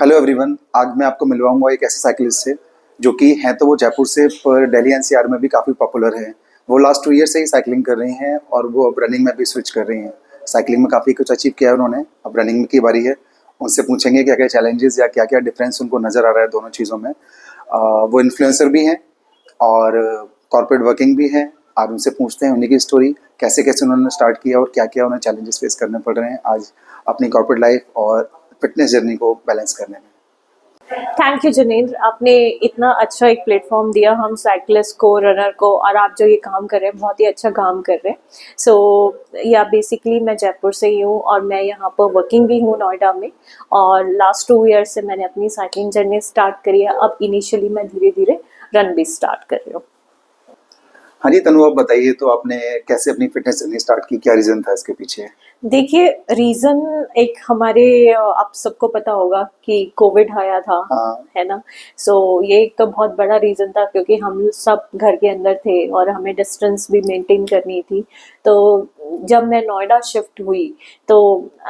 Hello everyone, आज मैं आपको मिलवाऊंगा एक ऐसे साइकिलिस्ट से जो कि हैं तो वो जयपुर से, पर दिल्ली एनसीआर में भी काफ़ी पॉपुलर है। वो लास्ट 2 ईयर से ही साइकिलिंग कर रही हैं और वो अब रनिंग में भी स्विच कर रही हैं। साइकिलिंग में काफ़ी कुछ अचीव किया है उन्होंने, अब रनिंग की बारी है। उनसे पूछेंगे क्या क्या चैलेंजेस या क्या क्या डिफरेंस उनको नज़र आ रहा है दोनों चीज़ों में। वो इन्फ्लुएंसर भी हैं और कॉर्पोरेट वर्किंग भी है। आज उनसे पूछते हैं उन्हीं की स्टोरी, कैसे कैसे उन्होंने स्टार्ट किया और क्या क्या उन्हें चैलेंजेस फेस करने पड़ रहे हैं आज अपनी कॉर्पोरेट लाइफ और फिटनेस जर्नी को बैलेंस करने में। थैंक यू जिनेंद्र, आपने इतना अच्छा एक प्लेटफॉर्म दिया हम साइकिलिस्ट को, रनर को, और आप जो ये काम कर रहे हैं बहुत ही अच्छा काम कर रहे हैं। सो या बेसिकली मैं जयपुर से ही हूँ और मैं यहाँ पर वर्किंग भी हूँ नोएडा में, और लास्ट 2 ईयर से मैंने अपनी साइकिलिंग जर्नी स्टार्ट करी है। अब इनिशियली मैं धीरे धीरे रन भी स्टार्ट कर रही हूँ। हाँ जी तनु, आप बताइए तो आपने कैसे अपनी फिटनेस जर्नी स्टार्ट की, क्या रीज़न था इसके पीछे? देखिए, रीजन एक हमारे आप सबको पता होगा कि कोविड आया था, हाँ। है ना। सो ये एक तो बहुत बड़ा रीजन था क्योंकि हम सब घर के अंदर थे और हमें डिस्टेंस भी मेंटेन करनी थी। तो जब मैं नोएडा शिफ्ट हुई तो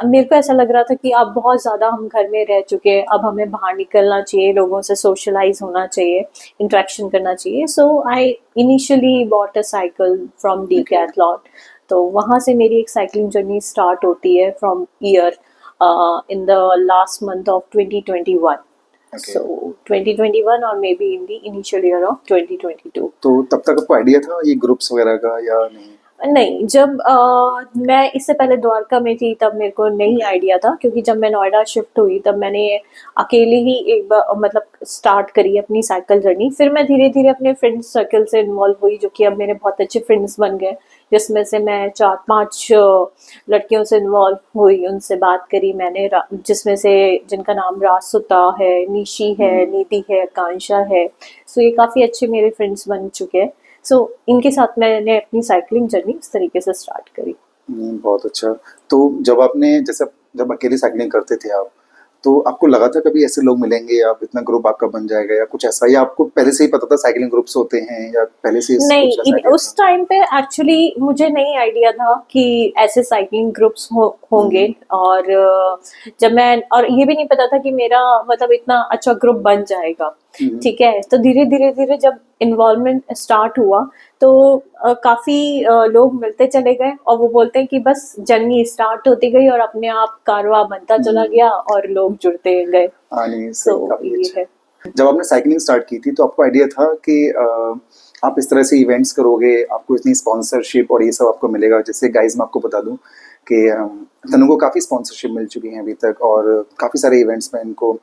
मेरे को ऐसा लग रहा था कि अब बहुत ज़्यादा हम घर में रह चुके हैं, अब हमें बाहर निकलना चाहिए, लोगों से सोशलाइज होना चाहिए, इंटरेक्शन करना चाहिए। So I initially bought a cycle from Decathlon. तो वहाँ से मेरी एक साइकिलिंग जर्नी स्टार्ट होती है from year in the last month of 2021। Okay. सो 2021 और may be in the initial year of 2022। तो तब तक आपको आइडिया था ये ग्रुप्स वगैरह का या नहीं? नहीं, जब मैं इससे पहले द्वारका में थी तब मेरे को नहीं आइडिया था, क्योंकि जब मैं नोएडा शिफ्ट हुई तब मैंने अकेले ही एक बार मतलब स्टार्ट करी अपनी साइकिल जर्नी। फिर मैं धीरे धीरे अपने फ्रेंड्स सर्कल से इन्वॉल्व हुई, जो कि अब मेरे बहुत अच्छे फ्रेंड्स बन गए, जिसमें से मैं 4-5 लड़कियों से इन्वॉल्व हुई, उनसे बात करी मैंने, जिसमें से जिनका नाम रासुता है, निशी है, नीति है, आकांक्षा है। सो ये काफ़ी अच्छे मेरे फ्रेंड्स बन चुके हैं। सो इनके साथ मैंने अपनी साइकिलिंग जर्नी इस तरीके से स्टार्ट करी। बहुत अच्छा। तो जब आपने जैसे जब अकेले साइकिलिंग करते थे आप, तो आपको लगा था कभी ऐसे लोग मिलेंगे या इतना ग्रुप आपका बन जाएगा या कुछ ऐसा, या आपको पहले से ही पता था साइकिलिंग ग्रुप्स होते हैं, या पहले से नहीं, कुछ ऐसा आइडिया उस था? टाइम पे एक्चुअली मुझे नहीं आइडिया था कि ऐसे साइकिलिंग ग्रुप्स होंगे। और जब मैं, और ये भी नहीं पता था कि मेरा मतलब इतना अच्छा ग्रुप बन जाएगा। ठीक है, तो धीरे धीरे धीरे जब इन्वॉल्वमेंट स्टार्ट हुआ तो काफी लोग मिलते चले गए, और वो बोलते हैं कि बस जर्नी स्टार्ट होती गई और अपने आप कारवां बनता चला गया और लोग जुड़ते गए। हाँ नहीं, सही, सो काफी ये अच्छा। है। जब आपने साइकिलिंग स्टार्ट की थी तो आपको आइडिया था कि आप इस तरह से इवेंट्स करोगे, आपको इतनी स्पॉन्सरशिप और ये सब आपको मिलेगा? जैसे गाइस मैं आपको बता दूं कि तनु को काफ़ी स्पॉन्सरशिप मिल चुकी है अभी तक, और काफ़ी सारे इवेंट्स में इनको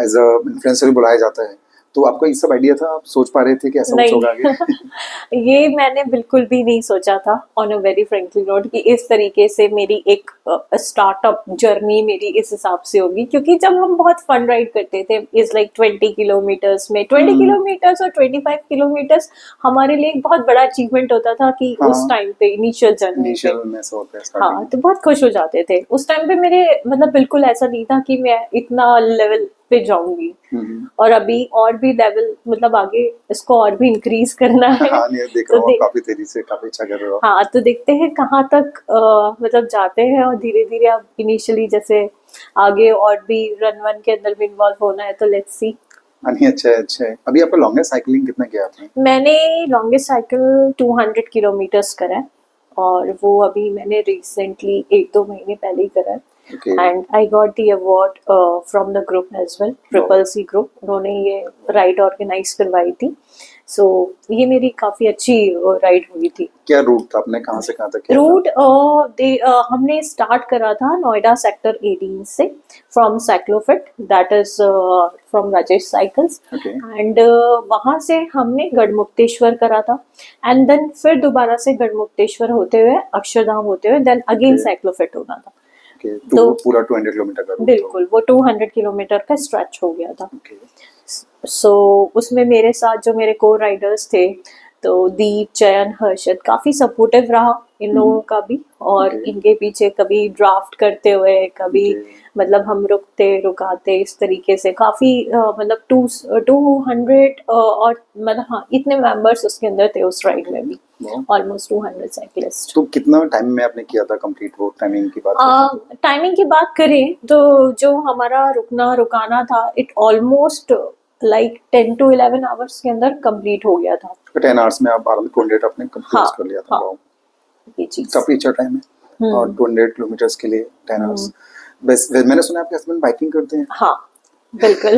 एज अ इन्फ्लुएंसर भी बुलाया जाता है। तो आपको ये सब आइडिया था? आप सोच पा रहे थे कि ऐसा कुछ होगा आगे? नहीं, ये मैंने बिल्कुल भी नहीं सोचा था on a very frankly note कि इस तरीके से मेरी एक स्टार्टअप जर्नी मेरी इस हिसाब से होगी। क्योंकि जब हम बहुत फन राइड करते थे, इज लाइक 20 किलोमीटर्स में 20 किलोमीटर्स और 25 किलोमीटर्स हमारे लिए एक बहुत बड़ा अचीवमेंट होता था कि उस टाइम पे इनिशियल जर्नी पे। इनिशियल में ऐसा होता है हाँ, स्टार्टिंग। तो बहुत खुश हो जाते थे उस टाइम पे। मेरे मतलब बिल्कुल ऐसा नहीं था कि मैं इतना लेवल पे जाऊंगी, और अभी और भी लेवल मतलब आगे इसको और भी इंक्रीज करना है। हाँ नहीं, देख तो रहा हूँ आप काफ़ी तेज़ी से काफ़ी अच्छा कर रहे हो। हाँ, तो देखते हैं कहाँ तक मतलब जाते हैं, और धीरे धीरे अब इनिशियली जैसे आगे और भी रन वन के अंदर भी इन्वॉल्व होना है, तो लेट्स सी। हाँ नहीं, अच्छा है, अच्छा है। अभी आपका लॉन्गेस्ट साइकिलिंग कितना किया आपने? मैंने लॉन्गेस्ट साइकिल 200 किलोमीटर्स करा है, और वो अभी मैंने रिसेंटली 1-2 महीने पहले ही करा है। Okay. And I got the award from the group as well, triple C group, उन्होंने ये राइड ऑर्गेनाइज करवाई थी। सो ये मेरी काफ़ी अच्छी राइड हुई थी। क्या रूट था, आपने कहाँ से कहाँ तक किया था? रूट हमने स्टार्ट करा था नोएडा सेक्टर 18 से, from Cyclofit, that is from Rajesh cycles. Okay. And वहाँ से हमने गढ़मुक्तेश्वर करा था, एंड देन फिर दोबारा से गढ़मुक्तेश्वर होते हुए अक्षरधाम होते हुए देन अगेन Okay. साइक्लोफिट होना था। ओके, तो पूरा 200 किलोमीटर का रूट था। बिल्कुल वो 200 किलोमीटर का स्ट्रेच हो गया था। ओके। सो उसमें मेरे साथ जो मेरे को राइडर्स थे, तो दीप, चयन, हर्षद, काफ़ी सपोर्टिव रहा इन लोगों का भी। और Okay. इनके पीछे कभी ड्राफ्ट करते हुए, कभी Okay. मतलब हम रुकते रुकाते, इस तरीके से काफ़ी मतलब 200 और मतलब हाँ, इतने मेंबर्स उसके अंदर थे उस राइड में भी। Wow. Almost 200 cyclist. तो कितना टाइम में आपने किया था कंप्लीट, वो टाइमिंग की बात करें तो? टाइमिंग की बात करें तो जो हमारा रुकना रुकाना था, it almost like 10 to 11 hours के अंदर कंप्लीट हो गया था। 10 आवर्स में आप आराम से 28 आपने कंप्लीट हाँ कर लिया था। हाँ, वाओ, ये चीज। काफी अच्छा टाइम है। और 28 किलोमीटर्स के लिए 10 आवर्स। बस मैंने सुना आपके हस्बैंड बाइकिंग करते हैं। हाँ बिल्कुल।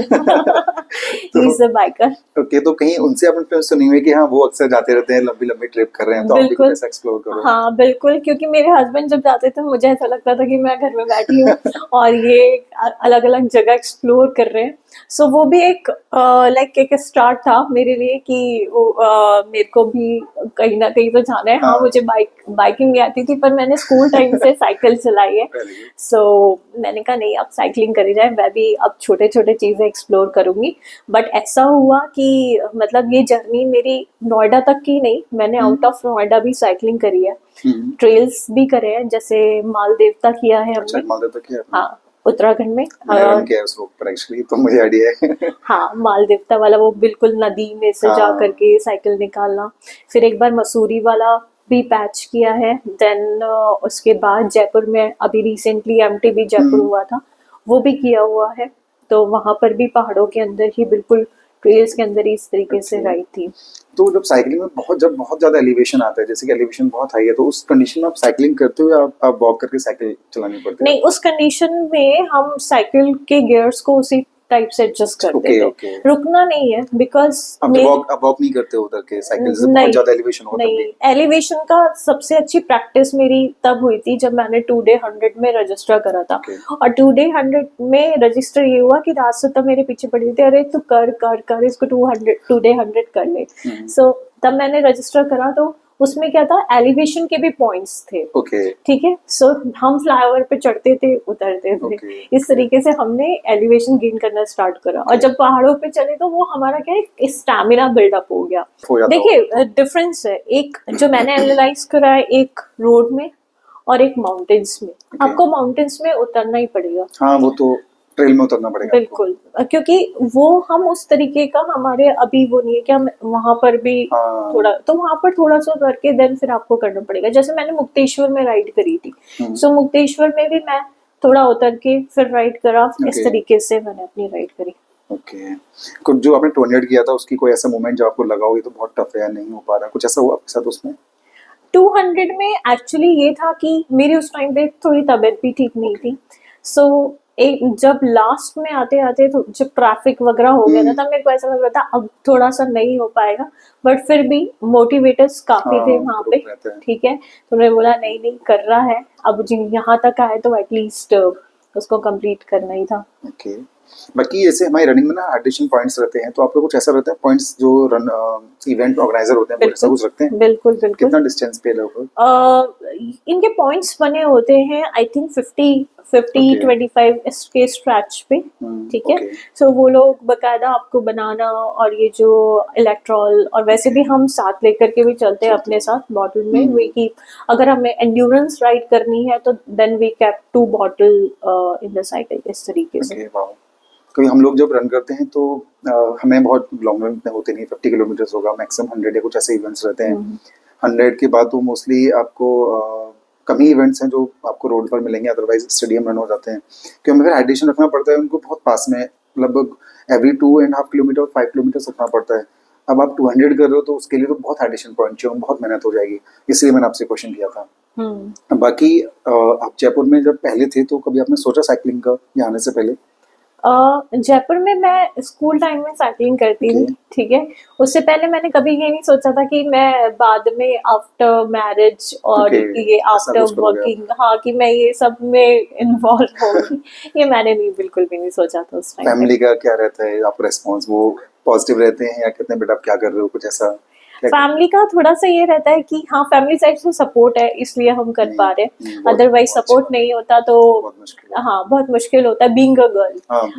He is a biker. Okay, तो कहीं उनसे आपने सुनी हुई कि हाँ वो अक्सर जाते रहते हैं, लंबी लंबी ट्रिप कर रहे हैं, तो आप भी कुछ बिल्कुल। ऐसा एक्सप्लोर करो। हाँ बिल्कुल, क्योंकि मेरे हस्बैंड जब जाते थे मुझे ऐसा लगता था कि मैं घर में बैठी हूँ और ये अलग अलग जगह एक्सप्लोर कर रहे हैं। सो वो भी एक लाइक एक स्टार्ट था मेरे लिए कि मेरे को भी कहीं ना कहीं तो जाना है। हाँ, हाँ। मुझे बाइकिंग नहीं आती थी, पर मैंने स्कूल टाइम से साइकिल चलाई है। Very good. सो मैंने कहा नहीं, अब साइकिलिंग करी जाए, मैं भी अब छोटे छोटे चीजें एक्सप्लोर करूंगी। बट ऐसा हुआ कि मतलब ये जर्नी मेरी नोएडा तक की नहीं, मैंने आउट ऑफ नोएडा भी साइकिलिंग करी है, ट्रेल्स भी करे हैं, जैसे मालदेवता किया है अच्छा, हमने। मालदेव तक किया आपने? हाँ, उत्तराखंड में। मैंने रन किया है उस रोड पर एक्चुअली, तो मुझे आइडिया है। हाँ, मालदेवता वाला वो बिल्कुल नदी में से जा हाँ। करके साइकिल निकालना। फिर एक बार मसूरी वाला भी पैच किया है। देन उसके बाद जयपुर में अभी रिसेंटली एमटीबी जयपुर हुआ था, वो भी किया हुआ है। तो वहां पर भी पहाड़ों के अंदर ही बिल्कुल ट्रेल्स के अंदर ही इस तरीके से Okay. राइड थी। तो जब साइकिलिंग में जब बहुत ज्यादा एलिवेशन आता है, जैसे कि एलिवेशन बहुत हाई है, तो उस कंडीशन में आप साइकिलिंग करते हो या आप वॉक करके साइकिल चलानी पड़ती है? नहीं, उस कंडीशन में हम साइकिल के गियर्स को उसी टाइप से एडजस्ट करते Okay, थे। okay. रुकना नहीं है, बिकॉज आप वॉक नहीं करते हो उधर के साइकिल से, बहुत नहीं ज्यादा एलिवेशन हो तब नहीं, भी? एलिवेशन का सबसे अच्छी प्रैक्टिस मेरी तब हुई थी जब मैंने 2 डे 100 में रजिस्टर करा था। Okay. और 2 डे 100 में रजिस्टर ये हुआ कि रास्ता मेरे पीछे पड़ी थी, अरे तू कर कर कर इसको 2 डे 100 कर ले। सो तब मैंने रजिस्टर करा, तो उसमें क्या था, एलिवेशन के भी पॉइंट्स थे। ओके। ठीक है, सो हम फ्लाईओवर पे चढ़ते थे, उतरते थे। Okay, इस तरीके से हमने एलिवेशन गेन करना स्टार्ट करा। और जब पहाड़ों पे चले तो वो हमारा क्या है, स्टैमिना बिल्डअप हो गया। हो जाता देखिए डिफरेंस है, एक जो मैंने एनालाइज करा है, एक रोड में और एक माउंटेन्स में। आपको माउंटेन्स में उतरना ही पड़ेगा। हाँ, वो तो ट्रेल में उतरना पड़ेगा आपको। बिल्कुल, क्योंकि वो हम उस तरीके का हमारे अभी वो नहीं है कि हम वहां पर भी हाँ। थोड़ा, तो वहां पर थोड़ा सा करके देन फिर आपको करना पड़ेगा। जैसे मैंने मुक्तेश्वर में राइड करी थी, सो मुक्तेश्वर में भी मैं थोड़ा उतर के फिर राइड करा। इस Okay. तरीके से मैंने अपनी राइड करी। ओके। कुछ जो आपने 200 किया था, उसकी कोई ऐसा मोमेंट जो आपको लगा हो ये तो बहुत टफ है या नहीं हो पा रहा, कुछ ऐसा हुआ आपके साथ उसमें? 200 में एक्चुअली ये था कि मेरी उस टाइम पे थोड़ी तबीयत भी ठीक नहीं थी। सो एक जब लास्ट में आते आते तो जब ट्रैफिक वगैरह हो गया ना, तब मेरे को ऐसा लग रहा था अब थोड़ा सा नहीं हो पाएगा। बट फिर भी मोटिवेटर्स काफी थे वहां पे। ग्रुप रहते हैं। ठीक है, तो उन्होंने बोला नहीं नहीं, कर रहा है, अब जिन यहाँ तक आए तो एटलीस्ट उसको कंप्लीट करना ही था। ओके। बाकी ऐसे हमारी रनिंग में ना एडिशन पॉइंट्स रहते हैं, तो आपका कुछ ऐसा रहता है पॉइंट्स जो रन इवेंट ऑर्गेनाइजर होते हैं वो ऐसा कुछ रखते हैं? बिल्कुल बिल्कुल। कितना डिस्टेंस पे लगभग? इनके पॉइंट्स बने होते हैं आई थिंक 50 Okay. 25 इसके स्ट्रैच पे। ठीक है, okay. सो वो लोग बकायदा आपको बनाना, और ये जो इलेक्ट्रॉल, और वैसे भी हम साथ लेकर के भी चलते हैं अपने साथ बॉटल में। वी कीप, अगर हमें एंड्योरेंस राइड करनी है तो then we cap 2 bottle in the cycle, इस तरीके से। Okay, wow. क्योंकि हम लोग जब रन करते हैं तो हमें बहुत लॉन्ग रन होते नहीं, 50 किलोमीटर होगा मैक्सिमम, 100 या कुछ ऐसे इवेंट्स रहते हैं। 100 के बाद तो मोस्टली आपको कम ही इवेंट्स हैं जो आपको रोड पर मिलेंगे, अदरवाइज स्टेडियम रन हो जाते हैं, क्योंकि हमें फिर हाइड्रेशन रखना पड़ता है उनको बहुत पास में, लगभग एवरी 2.5 किलोमीटर 5 किलोमीटर रखना पड़ता है। अब आप 200 कर रहे हो तो उसके लिए तो बहुत हाइड्रेशन पॉइंट चाहिए, बहुत मेहनत हो जाएगी, इसलिए मैंने आपसे क्वेश्चन किया था। बाकी आप जयपुर में जब पहले थे तो कभी आपने सोचा साइकिलिंग का यहाँ आने से पहले? जयपुर में मैं स्कूल टाइम में साइकिलिंग करती थी। Okay. ठीक है, उससे पहले मैंने कभी ये नहीं सोचा था कि मैं बाद में आफ्टर मैरिज और Okay, ये ऐसा आफ्टर कुछ करोगे आप? वर्किंग, हाँ, कि मैं ये सब में इन्वॉल्व होंगी। ये मैंने नहीं, बिल्कुल भी नहीं सोचा था उस टाइम पे। फैमिली का क्या रहता है आपका रेस्पॉन्स, वो पॉजिटिव रहते हैं या कहते हैं बेटा आप क्या कर रहे हो, कुछ ऐसा? फैमिली का थोड़ा सा ये रहता है कि हाँ, फैमिली साइड से सपोर्ट है इसलिए हम कर पा रहे हैं, अदरवाइज सपोर्ट नहीं होता तो बहुत मुश्किल है। हाँ, बहुत मुश्किल होता है बीइंग अ गर्ल,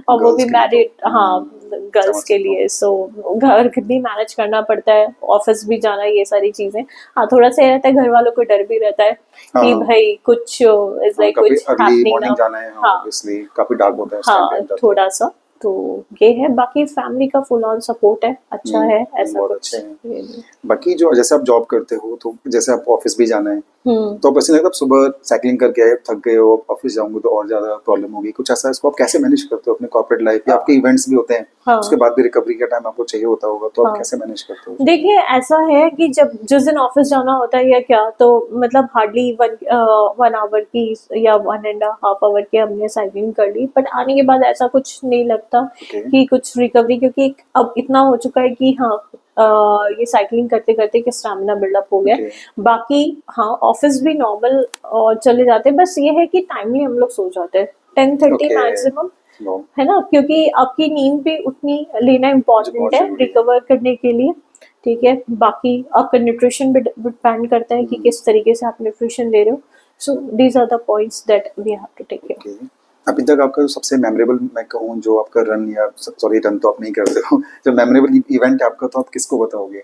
और वो भी मैरिड, हाँ, गर्ल्स के लिए। सो घर भी मैनेज करना पड़ता है, ऑफिस भी जाना, ये सारी चीजें। हाँ, थोड़ा सा रहता है, घर वालों को डर भी रहता है कि भाई कुछ इज लाइक कुछ अर्ली हैपनिंग मॉर्निंग ना। जाना है, हाँ ऑब्वियसली काफी डार्क होता है उस हाँ, टाइम पे। थोड़ा सा तो ये है, बाकी फैमिली का फुल ऑन सपोर्ट है, अच्छा है, ऐसा बहुत कुछ अच्छे हैं। ये नहीं। बाकी जो जैसे आप जॉब करते हो तो जैसे आपको ऑफिस भी जाना है, हम्म। तो आप ऐसे लगता है सुबह साइकिलिंग करके आए, थक गए हो, ऑफिस जाओगे तो और ज्यादा प्रॉब्लम होगी, कुछ ऐसा इसको आप कैसे मैनेज करते हो अपने कॉर्पोरेट लाइफ या आपके इवेंट्स भी होते हैं, हाँ। उसके बाद भी रिकवरी का टाइम आपको चाहिए होता होगा, तो आप हाँ। कैसे मैनेज करते हो? देखिए ऐसा है कि जब जिस दिन ऑफिस जाना होता है या क्या, तो मतलब हार्डली 1 आवर की या 1.5 आवर की हमने साइकिलिंग कर ली, बट आने के बाद ऐसा कुछ नहीं लगता Okay. कि कुछ रिकवरी, क्योंकि अब इतना हो चुका है कि हाँ ये साइकिलिंग करते करते कि स्टैमिना बिल्डअप हो गया है। Okay. बाकी हाँ ऑफिस भी नॉर्मल चले जाते हैं, बस ये है कि टाइमली हम लोग सो जाते हैं 10:30 Okay. Maximum, Wow. है ना, क्योंकि आपकी नींद भी उतनी लेना जो इम्पोर्टेंट बहुत है जरूरी है। रिकवर करने के लिए। ठीक है, बाकी आपका न्यूट्रिशन भी डिपेंड करता है कि किस तरीके से आप न्यूट्रिशन ले रहे हो। So these are the points that we have to take care. Okay. अभी तक आपका जो सबसे मेमोरेबल मैं कहूँ जो आपका रन या सॉरी रन तो आप नहीं करते हो, जो मेमोरेबल इवेंट है आपका, तो आप किसको बताओगे?